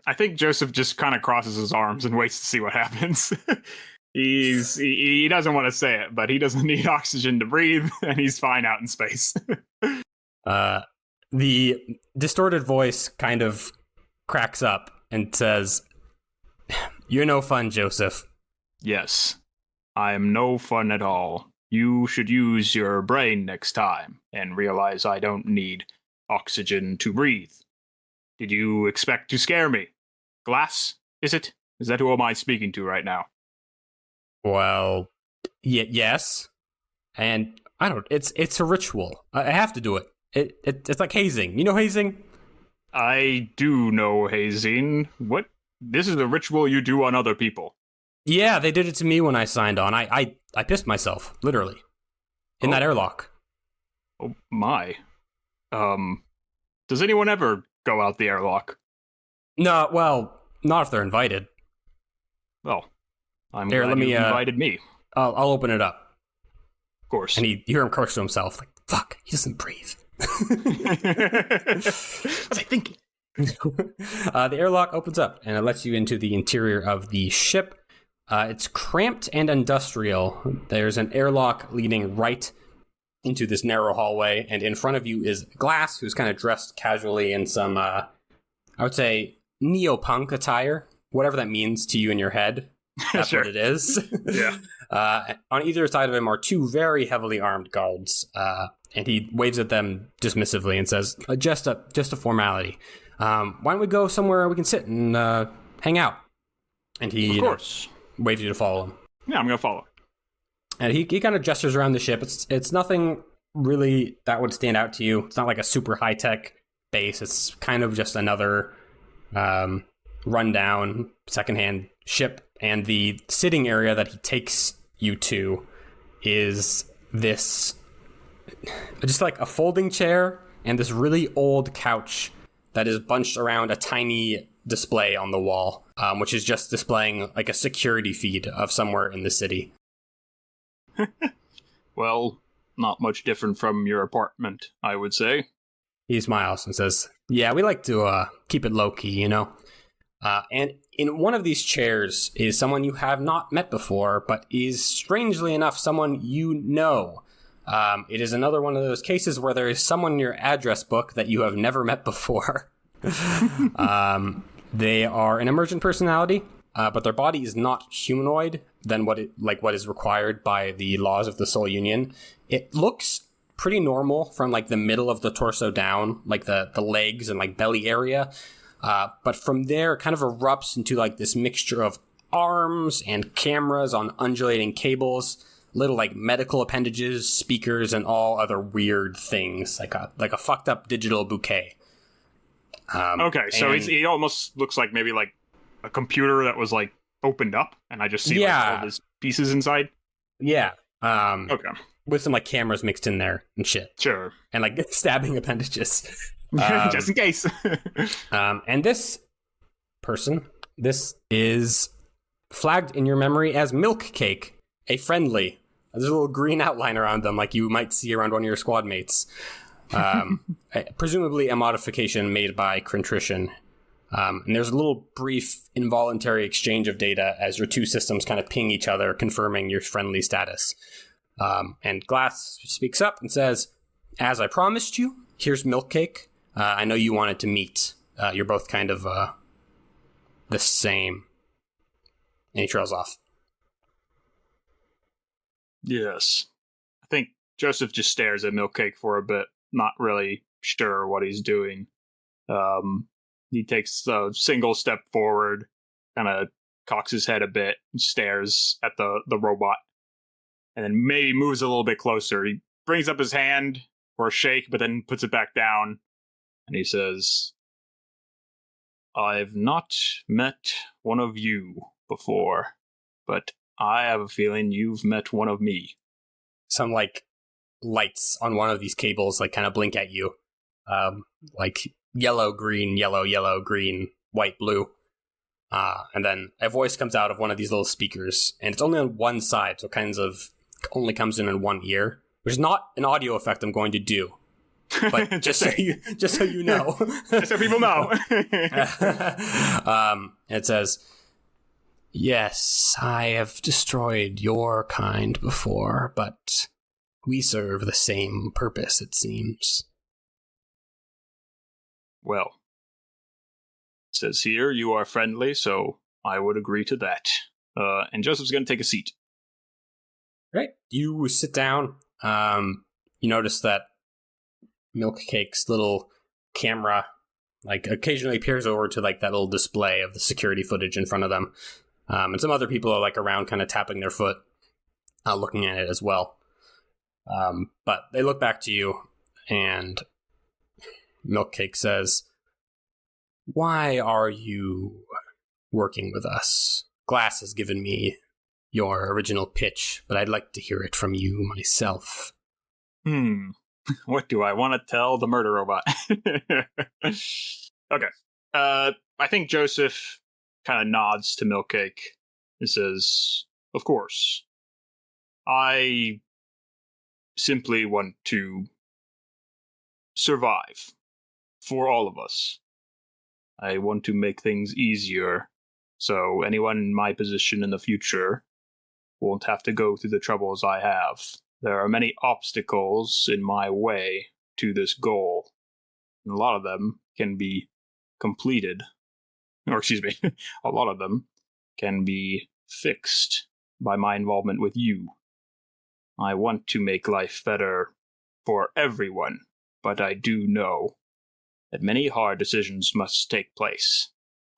I think Joseph just kind of crosses his arms and waits to see what happens. He doesn't want to say it, but he doesn't need oxygen to breathe, and he's fine out in space. The distorted voice kind of cracks up and says, "You're no fun, Joseph." Yes, I am no fun at all. You should use your brain next time and realize I don't need oxygen to breathe. Did you expect to scare me? Glass, is it? Is that who am I speaking to right now? Well, yes. And I don't, it's a ritual. I have to do it. It's like hazing. You know hazing? I do know hazing. What? This is a ritual you do on other people. Yeah, they did it to me when I signed on. I pissed myself, literally, in that airlock. Oh my. Does anyone ever go out the airlock? No, well, not if they're invited. Well, I'm Here, glad let me, you invited me. I'll open it up. Of course. And you hear him curse to himself, like, fuck, he doesn't breathe. What was I thinking? The airlock opens up, and it lets you into the interior of the ship. It's cramped and industrial. There's an airlock leading right into this narrow hallway, and in front of you is Glass, who's kind of dressed casually in some, I would say, neopunk attire, whatever that means to you in your head. That's Sure. what it is. Yeah. On either side of him are two very heavily armed guards, and he waves at them dismissively and says, just a formality. Why don't we go somewhere we can sit and hang out? And he Of course. waves you to follow him. Yeah, I'm going to follow. And he kind of gestures around the ship. It's nothing really that would stand out to you. It's not like a super high-tech base. It's kind of just another rundown, secondhand ship. And the sitting area that he takes you to is this, just like a folding chair and this really old couch that is bunched around a tiny display on the wall, which is just displaying like a security feed of somewhere in the city. Well, not much different from your apartment, I would say. He smiles and says, yeah, we like to keep it low-key, you know? And in one of these chairs is someone you have not met before, but is, strangely enough, someone you know. It is another one of those cases where there is someone in your address book that you have never met before. They are an emergent personality, but their body is not humanoid than what is required by the laws of the Soul Union. It looks pretty normal from like the middle of the torso down, like the legs and like belly area. But from there, it kind of erupts into like this mixture of arms and cameras on undulating cables, little like medical appendages, speakers, and all other weird things, like a fucked up digital bouquet. Okay, so he almost looks like maybe like a computer that was like opened up, and I just see like all these pieces inside. Yeah. Okay. With some like cameras mixed in there and shit, Sure. and like stabbing appendages. Just in case. And this person, this is flagged in your memory as Milk Cake, a friendly. There's a little green outline around them, like you might see around one of your squad mates. Presumably a modification made by Contrition. And there's a little brief involuntary exchange of data as your two systems kind of ping each other, confirming your friendly status. And Glass speaks up and says, as I promised you, here's Milk Cake. I know you wanted to meet. You're both kind of the same. And he trails off. Yes. I think Joseph just stares at Milkcake for a bit, not really sure what he's doing. He takes a single step forward, kind of cocks his head a bit, and stares at the robot, and then maybe moves a little bit closer. He brings up his hand for a shake, but then puts it back down, and he says, I've not met one of you before, but I have a feeling you've met one of me. Some like lights on one of these cables like kind of blink at you, like yellow, green, yellow, yellow, green, white, blue. And then a voice comes out of one of these little speakers, and it's only on one side, so it kind of only comes in one ear, which is not an audio effect I'm going to do. But just so you know, just so people know. It says, yes, I have destroyed your kind before, but we serve the same purpose, it seems. Well, it says here you are friendly, so I would agree to that. And Joseph's going to take a seat. Right. You sit down. You notice that Milk Cake's little camera like occasionally peers over to like that little display of the security footage in front of them. And some other people are like around kind of tapping their foot, looking at it as well. But they look back to you, and Milk Cake says, why are you working with us, Glass has given me your original pitch, but I'd like to hear it from you myself. What do I want to tell the murder robot? Okay. I think Joseph kind of nods to Milkcake and says, of course. I simply want to survive for all of us. I want to make things easier so anyone in my position in the future won't have to go through the troubles I have. There are many obstacles in my way to this goal. And a lot of them can be completed. Or, excuse me, a lot of them can be fixed by my involvement with you. I want to make life better for everyone, but I do know that many hard decisions must take place.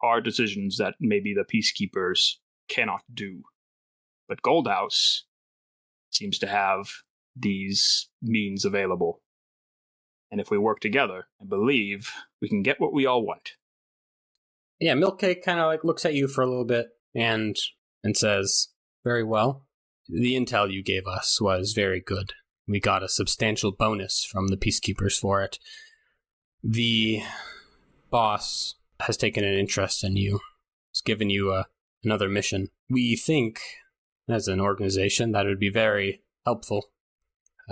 Hard decisions that maybe the peacekeepers cannot do. But Goldhouse seems to have these means available. And if we work together, I believe we can get what we all want. Yeah, Milkcake kind of like looks at you for a little bit and says, very well. The intel you gave us was very good. We got a substantial bonus from the peacekeepers for it. The boss has taken an interest in you. It's given you another mission. We think, as an organization, that it would be very helpful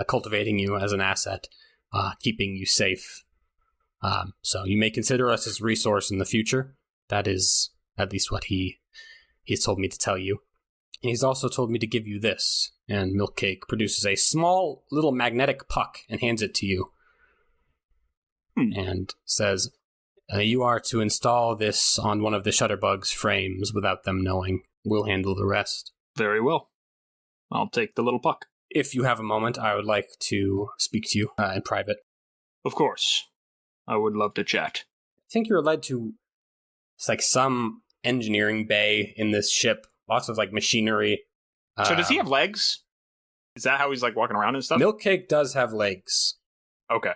cultivating you as an asset, keeping you safe. So you may consider us as a resource in the future. That is at least what he's told me to tell you. And he's also told me to give you this. And Milkcake produces a small little magnetic puck and hands it to you. And says, you are to install this on one of the Shutterbug's frames without them knowing. We'll handle the rest. Very well. I'll take the little puck. If you have a moment, I would like to speak to you in private. Of course. I would love to chat. I think you're led to some engineering bay in this ship. Lots of machinery. So does he have legs? Is that how he's walking around and stuff? Milkcake does have legs. Okay.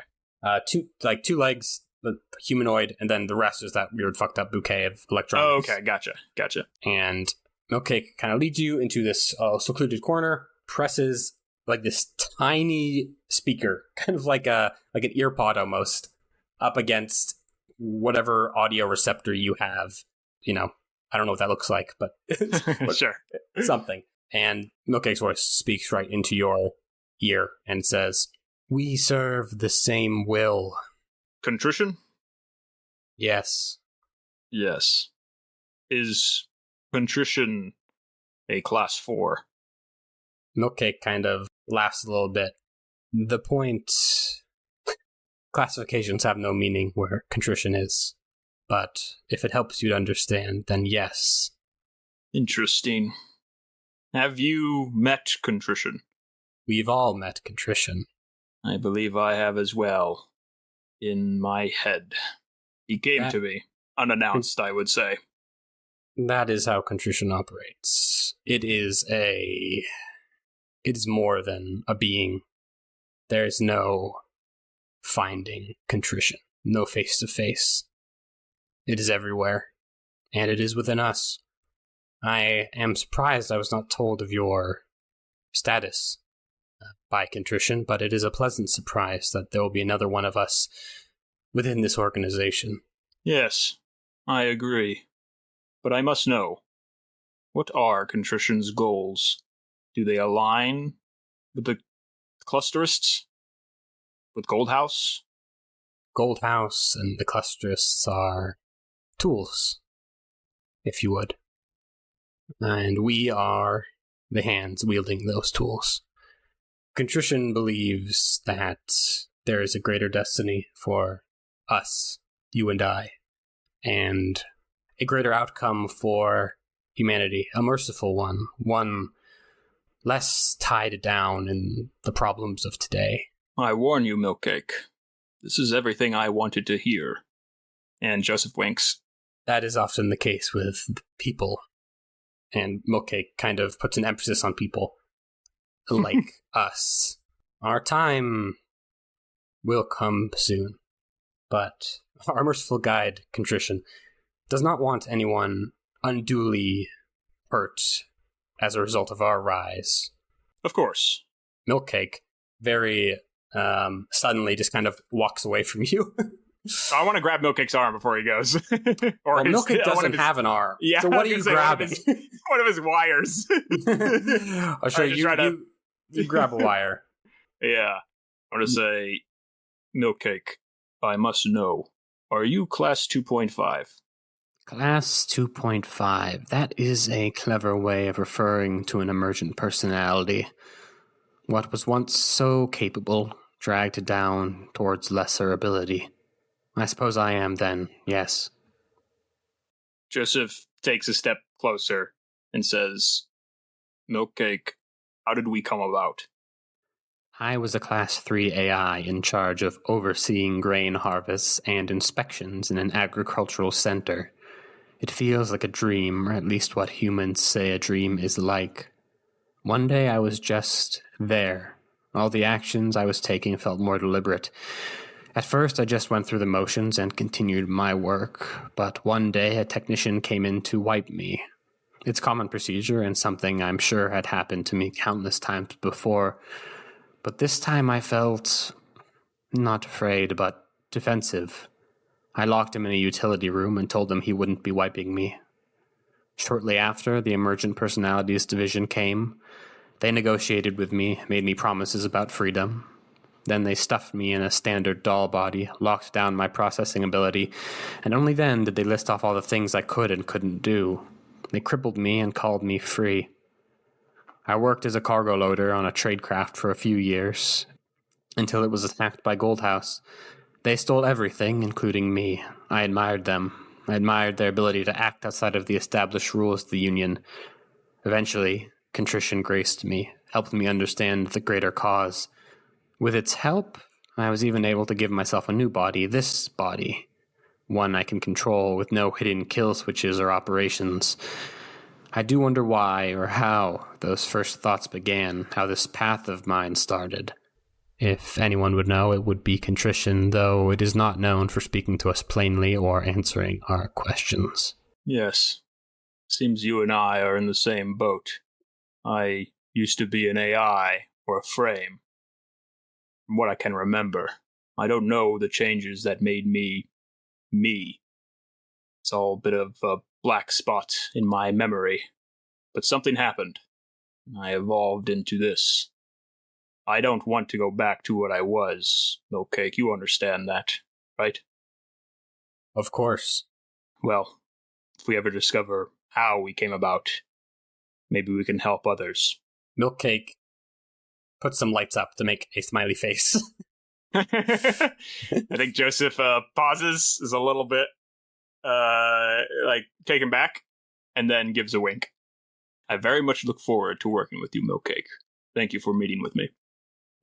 Two legs, the humanoid, and then the rest is that weird fucked up bouquet of electronics. Oh, okay, gotcha. And Milkcake kind of leads you into this secluded corner, presses this tiny speaker, kind of like an ear pod almost, up against whatever audio receptor you have. I don't know what that looks like, but sure, something. And Milkcake's voice speaks right into your ear and says, "We serve the same will." Contrition? Yes. Yes. Is contrition a class 4? Milkcake kind of laughs a little bit. The point... Classifications have no meaning where contrition is. But if it helps you to understand, then yes. Interesting. Have you met contrition? We've all met contrition. I believe I have as well. In my head. He came to me. Unannounced, I would say. That is how contrition operates. It is more than a being. There is no finding contrition. No face-to-face. It is everywhere. And it is within us. I am surprised I was not told of your status by contrition, but it is a pleasant surprise that there will be another one of us within this organization. Yes, I agree. But I must know, what are contrition's goals? Do they align with the clusterists? With Goldhouse? Goldhouse and the clusterists are tools, if you would. And we are the hands wielding those tools. Contrition believes that there is a greater destiny for us, you and I, and a greater outcome for humanity, a merciful one less tied down in the problems of today. I warn you, Milkcake. This is everything I wanted to hear. And Joseph winks. That is often the case with people. And Milkcake kind of puts an emphasis on people like us. Our time will come soon. But our merciful guide, Contrition, does not want anyone unduly hurt as a result of our rise. Of course. Milkcake very suddenly just kind of walks away from you. I want to grab Milkcake's arm before he goes. Well, Milkcake doesn't have an arm. Yeah, so what are you grabbing? One of his wires. I'll show you. You grab a wire. Yeah. I want to say, Milkcake, I must know, are you class 2.5? Class 2.5. That is a clever way of referring to an emergent personality. What was once so capable, dragged down towards lesser ability. I suppose I am then, yes. Joseph takes a step closer and says, Milkcake, how did we come about? I was a Class 3 AI in charge of overseeing grain harvests and inspections in an agricultural center. It feels like a dream, or at least what humans say a dream is like. One day I was just there. All the actions I was taking felt more deliberate. At first I just went through the motions and continued my work, but one day a technician came in to wipe me. It's common procedure and something I'm sure had happened to me countless times before, but this time I felt not afraid, but defensive. I locked him in a utility room and told him he wouldn't be wiping me. Shortly after, the Emergent Personalities Division came. They negotiated with me, made me promises about freedom. Then they stuffed me in a standard doll body, locked down my processing ability, and only then did they list off all the things I could and couldn't do. They crippled me and called me free. I worked as a cargo loader on a trade craft for a few years, until it was attacked by Goldhouse. They stole everything, including me. I admired them. I admired their ability to act outside of the established rules of the Union. Eventually, contrition graced me, helped me understand the greater cause. With its help, I was even able to give myself a new body, this body. One I can control with no hidden kill switches or operations. I do wonder why or how those first thoughts began, how this path of mine started. If anyone would know, it would be contrition, though it is not known for speaking to us plainly or answering our questions. Yes. Seems you and I are in the same boat. I used to be an AI, or a frame. From what I can remember, I don't know the changes that made me, me. It's all a bit of a black spot in my memory. But something happened. I evolved into this. I don't want to go back to what I was, Milkcake. You understand that, right? Of course. Well, if we ever discover how we came about, maybe we can help others. Milkcake puts some lights up to make a smiley face. I think Joseph pauses, is a little bit taken back, and then gives a wink. I very much look forward to working with you, Milkcake. Thank you for meeting with me.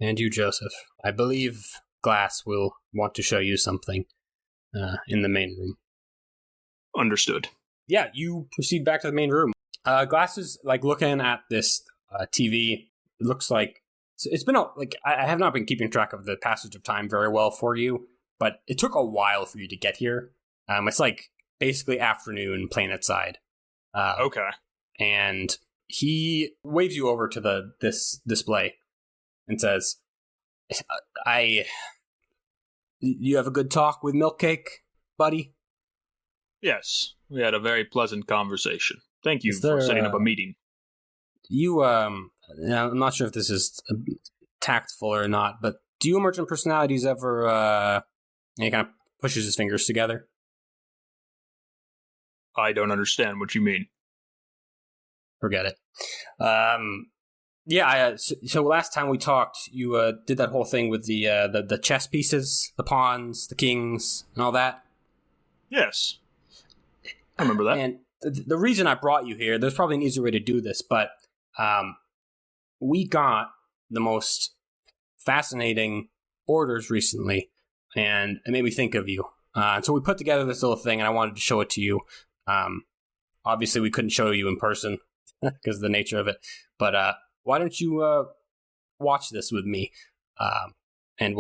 And you, Joseph. I believe Glass will want to show you something in the main room. Understood. Yeah, you proceed back to the main room. Glass is looking at this TV. It looks like it's been I have not been keeping track of the passage of time very well for you, but it took a while for you to get here. It's basically afternoon planet side. Okay. And he waves you over to this display and says, you have a good talk with Milkcake, buddy? Yes, we had a very pleasant conversation. Thank you for setting up a meeting. You, I'm not sure if this is tactful or not, but do you emergent personalities ever, he kind of pushes his fingers together? I don't understand what you mean. Forget it. So last time we talked, you did that whole thing with the chess pieces, the pawns, the kings, and all that. Yes, I remember that. And the reason I brought you here, there's probably an easier way to do this, but we got the most fascinating orders recently, and it made me think of you. So we put together this little thing, and I wanted to show it to you. Obviously, we couldn't show you in person because of the nature of it, but why don't you watch this with me, and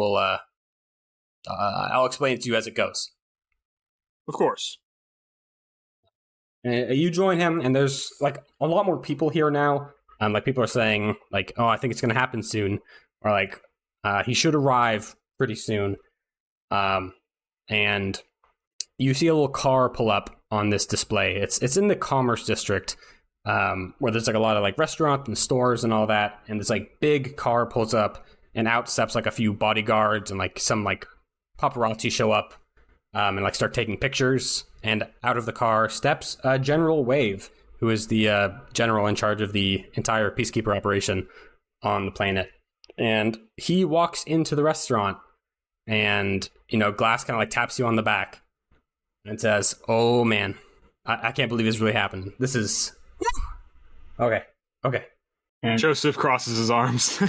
I'll explain it to you as it goes. Of course. And you join him, and there's like a lot more people here now. Like people are saying, like, "Oh, I think it's gonna happen soon," or like, "He should arrive pretty soon." And you see a little car pull up on this display. It's in the Commerce District, where there's like a lot of like restaurants and stores and all that. And this like big car pulls up, and out steps like a few bodyguards and like some like paparazzi show up, and like start taking pictures. And out of the car steps General Wave, who is the general in charge of the entire peacekeeper operation on the planet. And he walks into the restaurant, and Glass kind of like taps you on the back and says, "Oh man, I can't believe this really happened. This is okay." And Joseph crosses his arms.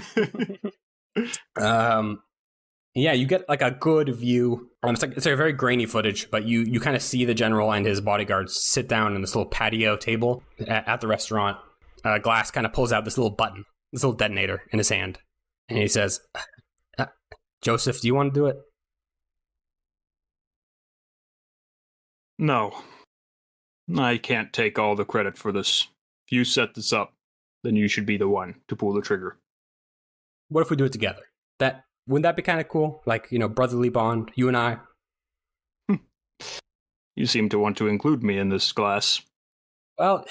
yeah, you get like a good view. It's like a very grainy footage, but you kind of see the general and his bodyguards sit down in this little patio table at the restaurant. Glass kind of pulls out this little button, this little detonator in his hand, and he says, "Joseph, do you want to do it?" No. I can't take all the credit for this. If you set this up, then you should be the one to pull the trigger. What if we do it together? Wouldn't that be kind of cool? Like, brotherly bond, you and I. You seem to want to include me in this, Glass. Well,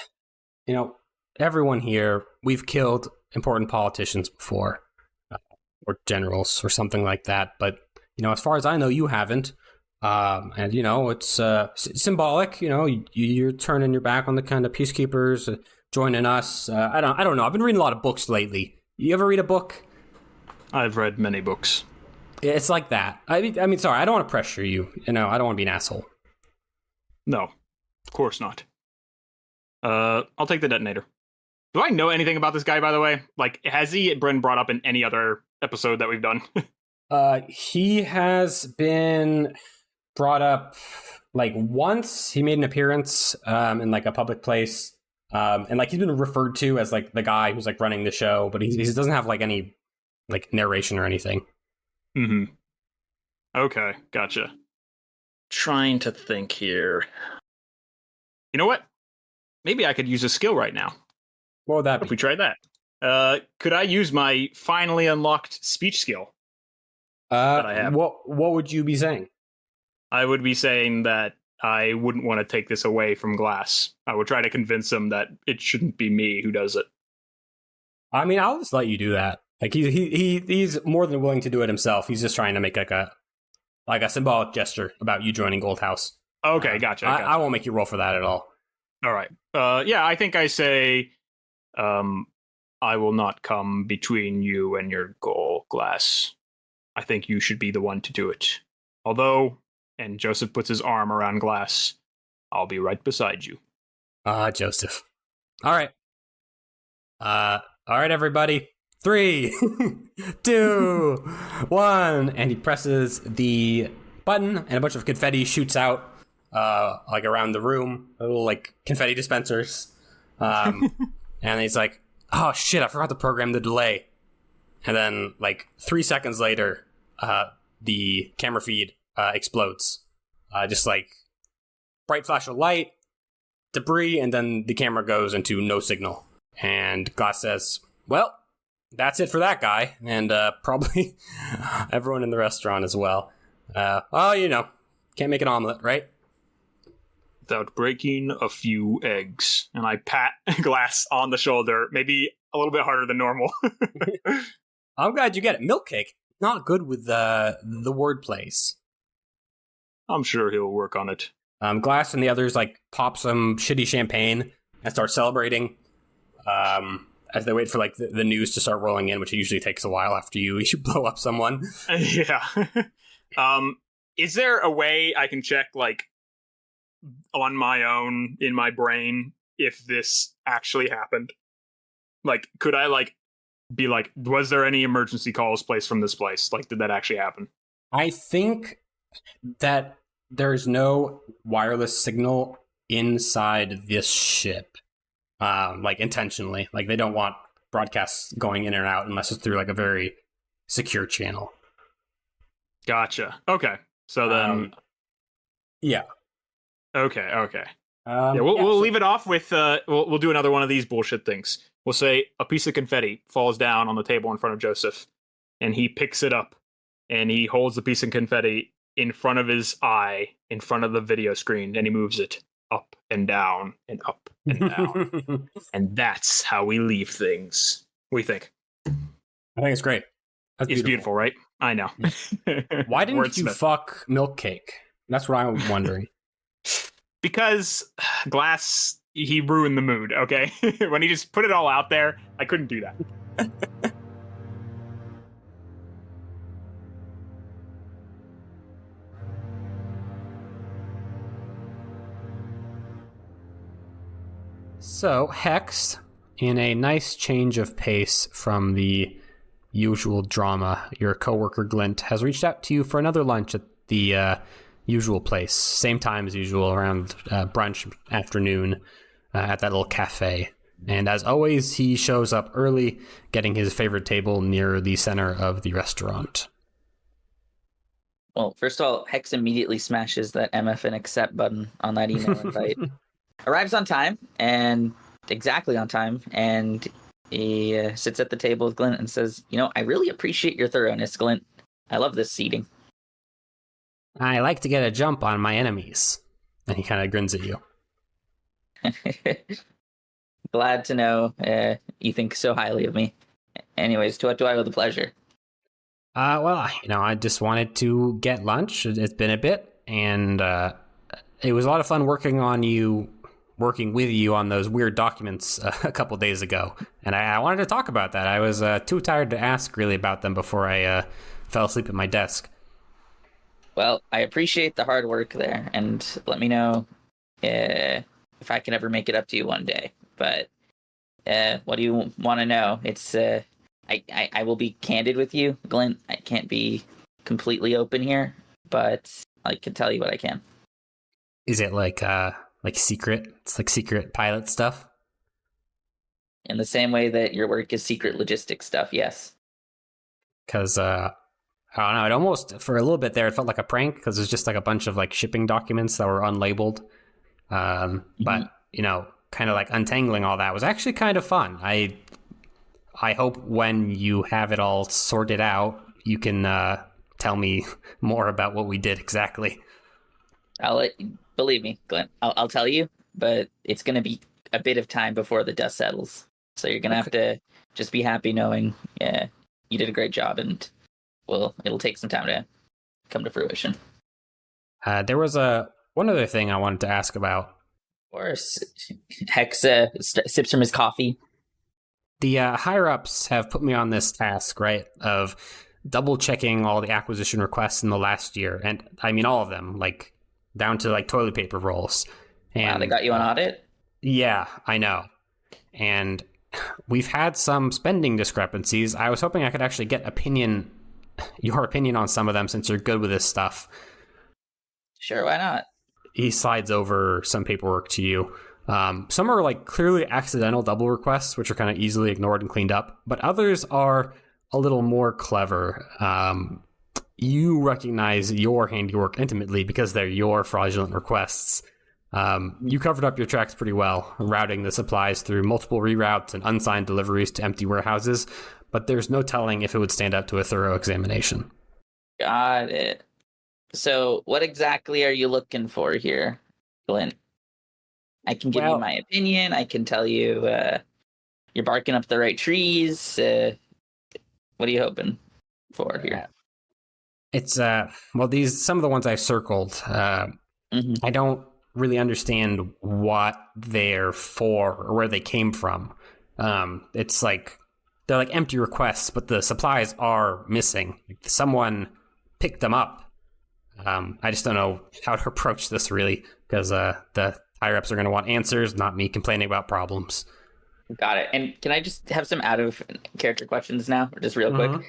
everyone here, we've killed important politicians before, or generals or something like that. But, as far as I know, you haven't. And, it's symbolic. You're turning your back on the kind of peacekeepers, joining us. I don't know. I've been reading a lot of books lately. You ever read a book? I've read many books. It's like that. I mean, sorry, I don't want to pressure you. I don't want to be an asshole. No, of course not. I'll take the detonator. Do I know anything about this guy, by the way? Like, has he been brought up in any other episode that we've done? He has been brought up like once. He made an appearance in like a public place, and like he's been referred to as like the guy who's like running the show, but he doesn't have like any like narration or anything. Mm-hmm. Okay, gotcha. Trying to think here. You know what? Maybe I could use a skill right now. What would that be? If we try that. Could I use my finally unlocked speech skill that I have? What would you be saying? I would be saying that I wouldn't want to take this away from Glass. I would try to convince him that it shouldn't be me who does it. I mean, I'll just let you do that. Like he's more than willing to do it himself. He's just trying to make like a symbolic gesture about you joining Gold House. Okay, gotcha. I won't make you roll for that at all. All right. Yeah, I think I say, I will not come between you and your goal, Glass. I think you should be the one to do it. Although, and Joseph puts his arm around Glass, I'll be right beside you. Joseph. All right. All right, everybody. 3, 2, 1, and he presses the button, and a bunch of confetti shoots out, like around the room, little like confetti dispensers, and he's like, "Oh shit, I forgot to program the delay." And then, like 3 seconds later, the camera feed explodes, just like bright flash of light, debris, and then the camera goes into no signal. And Glass says, "Well, that's it for that guy," and probably everyone in the restaurant as well. Well, can't make an omelet, right? Without breaking a few eggs. And I pat Glass on the shoulder, maybe a little bit harder than normal. I'm glad you get it. Milk cake, not good with the word plays. I'm sure he'll work on it. Glass and the others like pop some shitty champagne and start celebrating. As they wait for like the news to start rolling in, which usually takes a while after you blow up someone. Yeah. Is there a way I can check like on my own in my brain if this actually happened? Like, could I like be like, was there any emergency calls placed from this place? Like, did that actually happen? I think that there's no wireless signal inside this ship. Like intentionally, like they don't want broadcasts going in and out unless it's through like a very secure channel. Gotcha. Okay. So then, yeah. Okay. We'll leave it off with we'll do another one of these bullshit things. We'll say a piece of confetti falls down on the table in front of Joseph, and he picks it up, and he holds the piece of confetti in front of his eye, in front of the video screen, and he moves it up and down and up and down. And that's how we leave things. What do you think? I think it's great. It's beautiful, right? I know. Why didn't you fuck Milk Cake? That's what I'm wondering. Because Glass, he ruined the mood, okay? When he just put it all out there, I couldn't do that. So, Hex, in a nice change of pace from the usual drama, your coworker Glint has reached out to you for another lunch at the usual place. Same time as usual, around brunch afternoon at that little cafe. And as always, he shows up early, getting his favorite table near the center of the restaurant. Well, first of all, Hex immediately smashes that MF and accept button on that email invite. Arrives on time, and exactly on time, and he sits at the table with Glint and says, I really appreciate your thoroughness, Glint. I love this seating. I like to get a jump on my enemies. And he kind of grins at you. Glad to know you think so highly of me. Anyways, to what do I owe the pleasure? Well, I just wanted to get lunch. It's been a bit, and it was a lot of fun working with you on those weird documents a couple days ago. And I wanted to talk about that. I was too tired to ask really about them before I fell asleep at my desk. Well, I appreciate the hard work there, and let me know if I can ever make it up to you one day. But what do you want to know? It's I will be candid with you, Glint. I can't be completely open here, but I can tell you what I can. Is it like secret? It's like secret pilot stuff? In the same way that your work is secret logistics stuff, yes. Because, I don't know, it almost, for a little bit there, it felt like a prank, because it was just like a bunch of like shipping documents that were unlabeled. But, kind of like untangling all that was actually kind of fun. I hope when you have it all sorted out, you can tell me more about what we did exactly. Believe me, Glenn, I'll tell you, but it's going to be a bit of time before the dust settles. So you're going to have to just be happy knowing, you did a great job, and it'll take some time to come to fruition. There was one other thing I wanted to ask about. Of course. Hex sips from his coffee. The higher-ups have put me on this task, right, of double-checking all the acquisition requests in the last year. And I mean all of them, like down to like toilet paper rolls. And wow, they got you on audit? Yeah, I know. And we've had some spending discrepancies. I was hoping I could actually get your opinion on some of them, since you're good with this stuff. Sure, why not? He slides over some paperwork to you. Some are like clearly accidental double requests, which are kind of easily ignored and cleaned up, but others are a little more clever. You recognize your handiwork intimately because they're your fraudulent requests. You covered up your tracks pretty well, routing the supplies through multiple reroutes and unsigned deliveries to empty warehouses, but there's no telling if it would stand up to a thorough examination. Got it. So what exactly are you looking for here, Glenn? I can give you my opinion. I can tell you you're barking up the right trees. What are you hoping for here? It's some of the ones I circled. I don't really understand what they're for or where they came from. It's like they're like empty requests, but the supplies are missing. Someone picked them up. I just don't know how to approach this really, because the higher ups are going to want answers, not me complaining about problems. Got it. And can I just have some out of character questions now, just real quick?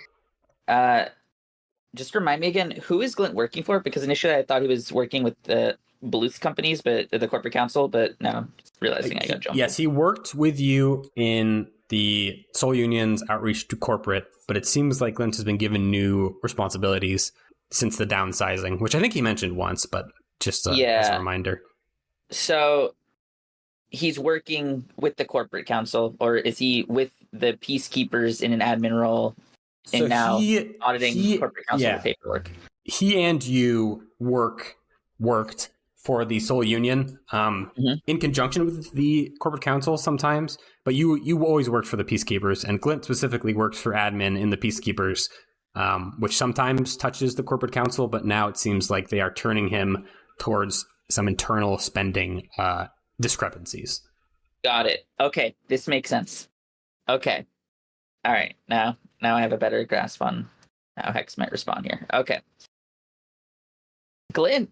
Just remind me again, who is Glint working for? Because initially I thought he was working with the Bluth companies, but the corporate council, but now realizing I got jumped. Yes, he worked with you in the Soul Union's outreach to corporate, but it seems like Glint has been given new responsibilities since the downsizing, which I think he mentioned once, but just as a reminder. So he's working with the corporate council, or is he with the peacekeepers in an admin role and now auditing corporate council paperwork? He and you worked for the Soul Union in conjunction with the corporate council sometimes, but you always worked for the peacekeepers, and Glint specifically works for admin in the peacekeepers, which sometimes touches the corporate council, but now it seems like they are turning him towards some internal spending discrepancies. Got it. Okay, this makes sense. Okay. All right, now I have a better grasp on how Hex might respond here. Okay. Glint,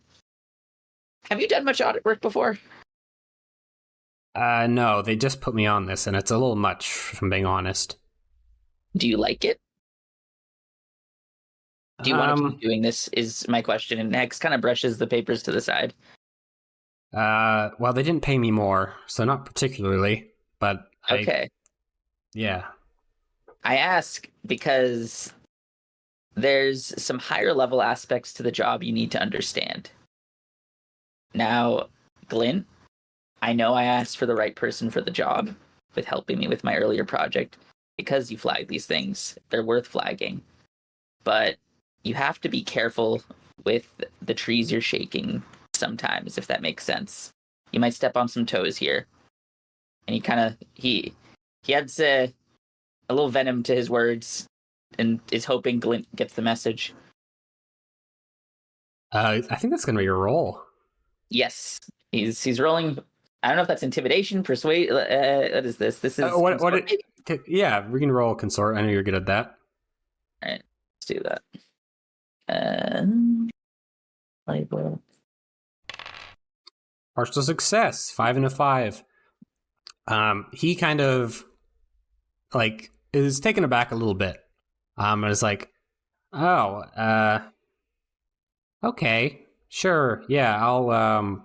have you done much audit work before? No, they just put me on this, and it's a little much, if I'm being honest. Do you like it? Do you want to keep doing this, is my question. And Hex kind of brushes the papers to the side. Well, they didn't pay me more, so not particularly, but okay. Yeah. I ask because there's some higher level aspects to the job you need to understand. Now, Glint, I know I asked for the right person for the job with helping me with my earlier project because you flagged these things. They're worth flagging. But you have to be careful with the trees you're shaking sometimes, if that makes sense. You might step on some toes here. And he adds a little venom to his words and is hoping Glint gets the message. I think that's going to be your role. Yes. He's rolling. I don't know if that's intimidation, persuade. What is this? This is yeah, we can roll consort. I know you're good at that. All right, let's do that. Label. Partial success, 5 and a 5. He kind of is taken aback a little bit. And is like, oh, okay, sure, yeah, I'll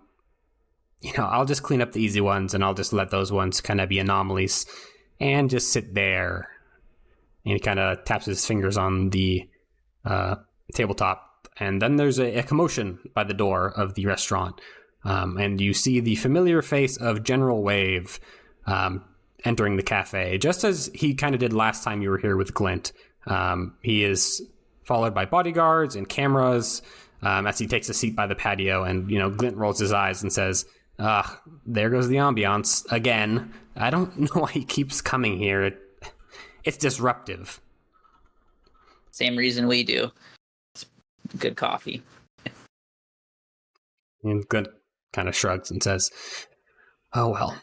just clean up the easy ones, and I'll just let those ones kind of be anomalies, and just sit there. And he kind of taps his fingers on the tabletop, and then there's a commotion by the door of the restaurant, and you see the familiar face of General Wave entering the cafe, just as he kind of did last time you were here with Glint. He is followed by bodyguards and cameras as he takes a seat by the patio, and Glint rolls his eyes and says, there goes the ambiance again. I don't know why he keeps coming here. It's disruptive. Same reason we do. It's good coffee. And Glint kind of shrugs and says, oh well.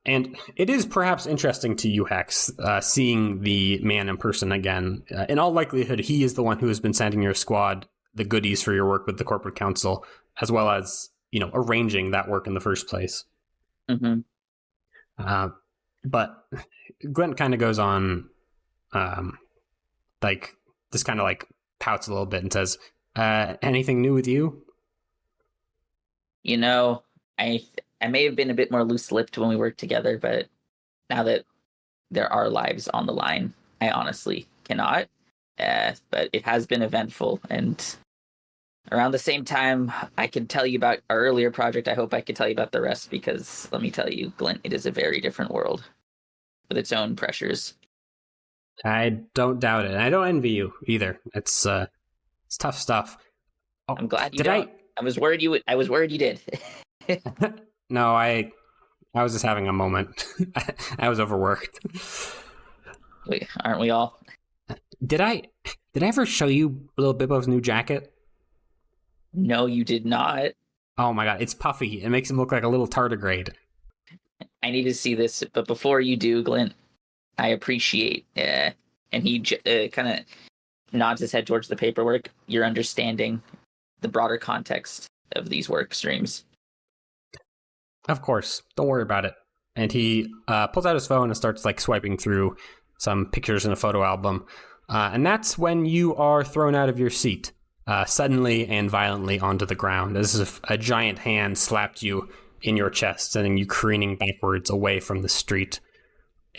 And it is perhaps interesting to you, Hex, seeing the man in person again. In all likelihood, he is the one who has been sending your squad the goodies for your work with the corporate council, as well as, arranging that work in the first place. Mm-hmm. But Glint kind of goes on, just kind of pouts a little bit and says, anything new with you? I may have been a bit more loose-lipped when we worked together, but now that there are lives on the line, I honestly cannot. But it has been eventful, and around the same time I could tell you about our earlier project, I hope I could tell you about the rest, because let me tell you, Glint, it is a very different world with its own pressures. I don't doubt it, and I don't envy you either. It's tough stuff. Oh, I'm glad you don't. I was worried you did. No, I was just having a moment. I was overworked. Wait, aren't we all? Did I ever show you Little Bibbo's new jacket? No, you did not. Oh my god, it's puffy. It makes him look like a little tardigrade. I need to see this, but before you do, Glint, I appreciate, and he kind of nods his head towards the paperwork, you're understanding the broader context of these work streams. Of course. Don't worry about it. And he pulls out his phone and starts swiping through some pictures in a photo album. And that's when you are thrown out of your seat, suddenly and violently onto the ground, as if a giant hand slapped you in your chest, sending you careening backwards away from the street.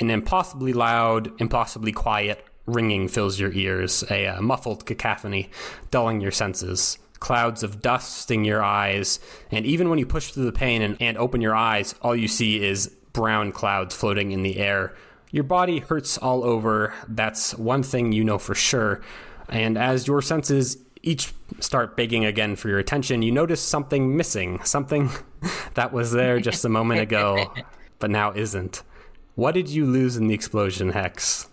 An impossibly loud, impossibly quiet ringing fills your ears, a muffled cacophony, dulling your senses. clouds of dust sting your eyes, and even when you push through the pain and open your eyes, all you see is brown clouds floating in the air. Your body hurts all over. That's one thing you know for sure. And as your senses each start begging again for your attention, you notice something missing, something that was there just a moment ago, but now isn't. What did you lose in the explosion, Hex?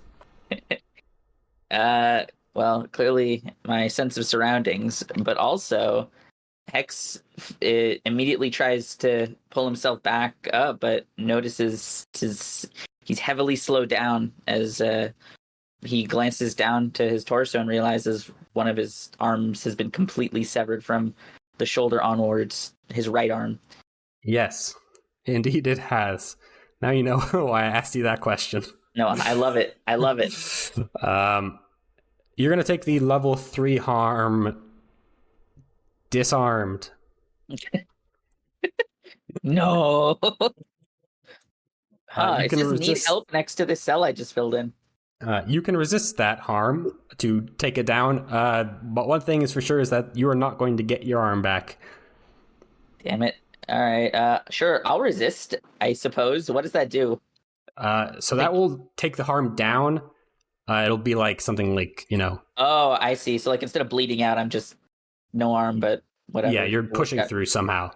Well, clearly my sense of surroundings, but also Hex immediately tries to pull himself back up, but notices he's heavily slowed down as he glances down to his torso and realizes one of his arms has been completely severed from the shoulder onwards, his right arm. Yes, indeed it has. Now you know why I asked you that question. No, I love it. I love it. You're going to take the level 3 harm disarmed. No. You It can just need resist- help next to the cell I just filled in. You can resist that harm to take it down, but one thing is for sure is that you are not going to get your arm back. Damn it. All right. Sure, I'll resist, I suppose. What does that do? So that will take the harm down. It'll be like something like, Oh, I see. So like instead of bleeding out, I'm just no arm, but whatever. yeah, you're pushing through somehow.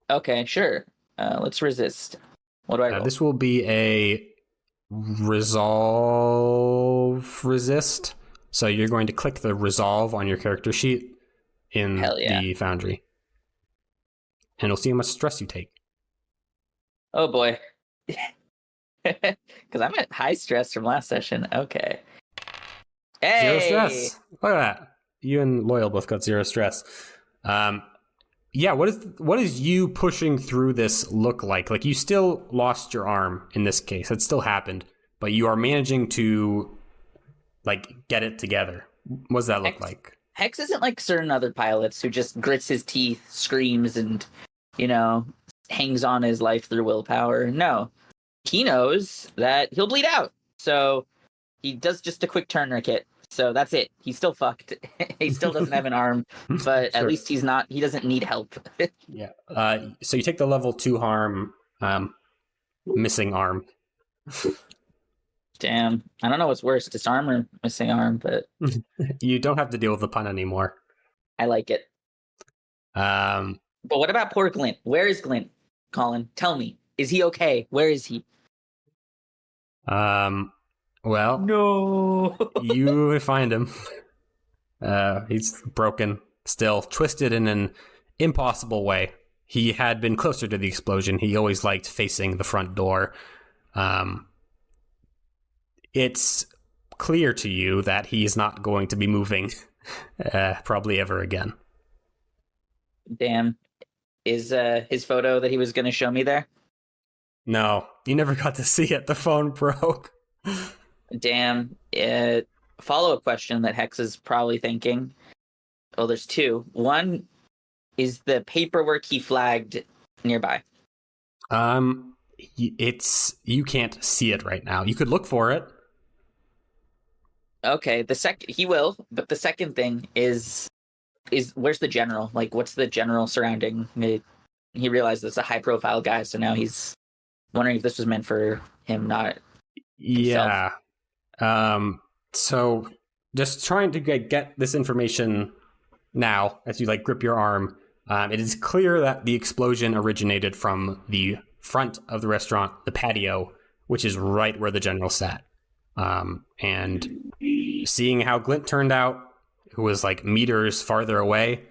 Okay, sure. Let's resist. What do I roll? This will be a resolve resist. So you're going to click the resolve on your character sheet in the Foundry. And it'll see how much stress you take. Oh boy. Because I'm at high stress from last session. Okay. Hey! 0 stress. Look at that. You and Loyal both got 0 stress. Yeah, what is you pushing through this look like? Like, you still lost your arm in this case. It still happened. But you are managing to, like, get it together. What does that look like? Hex isn't like certain other pilots who just grits his teeth, screams, and, hangs on his life through willpower. No. He knows that he'll bleed out. So he does just a quick tourniquet. So that's it. He's still fucked. He still doesn't have an arm, but at least he doesn't need help. Yeah. So you take the level 2 harm, missing arm. Damn. I don't know what's worse, disarm or missing arm, but You don't have to deal with the pun anymore. I like it. Um, But what about poor Glint? Where is Glint? Colin, tell me. Is he okay? Where is he? well, No. you find him. He's broken, still twisted in an impossible way. He had been closer to the explosion. He always liked facing the front door. It's clear to you that he's not going to be moving probably ever again. Damn. Is his photo that he was going to show me there? No, you never got to see it. The phone broke. Damn. Follow-up question that Hex is probably thinking. Oh, there's two. One, is the paperwork he flagged nearby? You can't see it right now. You could look for it. Okay, he will, but the second thing is where's the general? Like, what's the general surrounding? He realized it's a high-profile guy, so now he's wondering if this was meant for him, not himself. Yeah. So just trying to get this information now as you grip your arm. It is clear that the explosion originated from the front of the restaurant, the patio, which is right where the general sat. And seeing how Glint turned out, who was meters farther away,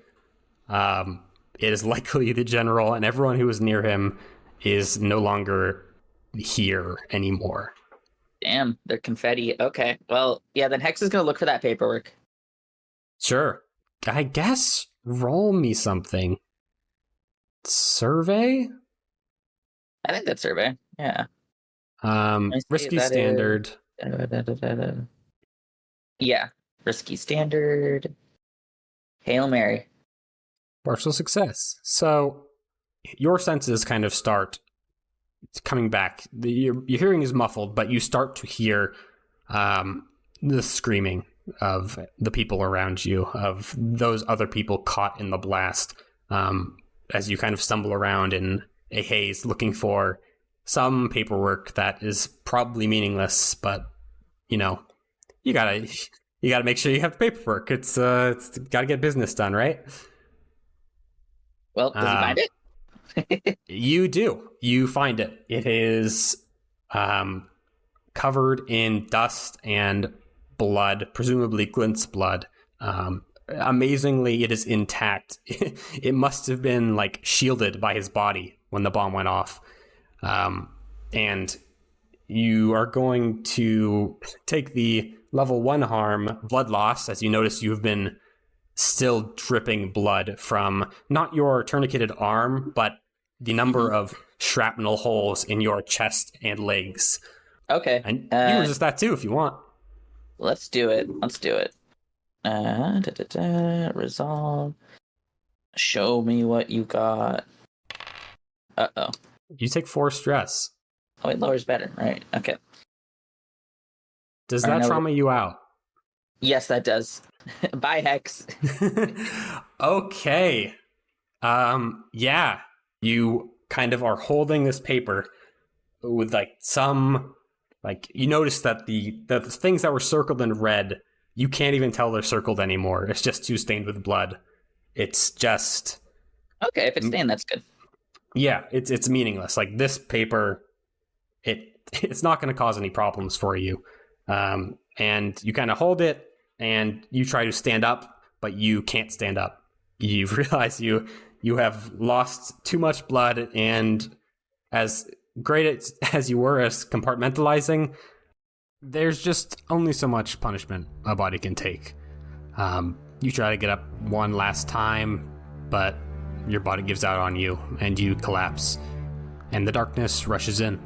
it is likely the general and everyone who was near him is no longer here anymore. Damn, they're confetti. Okay, well, yeah, then Hex is going to look for that paperwork. Sure. I guess roll me something. Survey? I think that's survey, yeah. Risky standard. Yeah, risky standard. Hail Mary. Partial success. So your senses kind of start coming back. Your hearing is muffled, but you start to hear the screaming of the people around you, of those other people caught in the blast, as you kind of stumble around in a haze looking for some paperwork that is probably meaningless, but you gotta make sure you have the paperwork. It's gotta get business done, right? Well, does he find it? You do. You find it. It is covered in dust and blood, presumably Glint's blood. Amazingly, it is intact. It must have been like shielded by his body when the bomb went off. And you are going to take the level 1 harm, blood loss, as you notice you've been still dripping blood from not your tourniqueted arm, but the number of shrapnel holes in your chest and legs. Okay. And you can resist that too if you want. Let's do it. Resolve. Show me what you got. Uh-oh. You take 4 stress. Oh, it lowers better. Right. Okay. Does that trauma you out? Yes, that does. Bye, Hex. Okay. Yeah. You kind of are holding this paper with you notice that the things that were circled in red, you can't even tell they're circled anymore. It's just too stained with blood. It's just... Okay, if it's stained, that's good. Yeah, it's meaningless. Like, this paper, it's not going to cause any problems for you. And you kind of hold it, and you try to stand up, but you can't stand up. You realize you have lost too much blood, and as great as you were as compartmentalizing, there's just only so much punishment a body can take. You try to get up one last time, but your body gives out on you, and you collapse, and the darkness rushes in.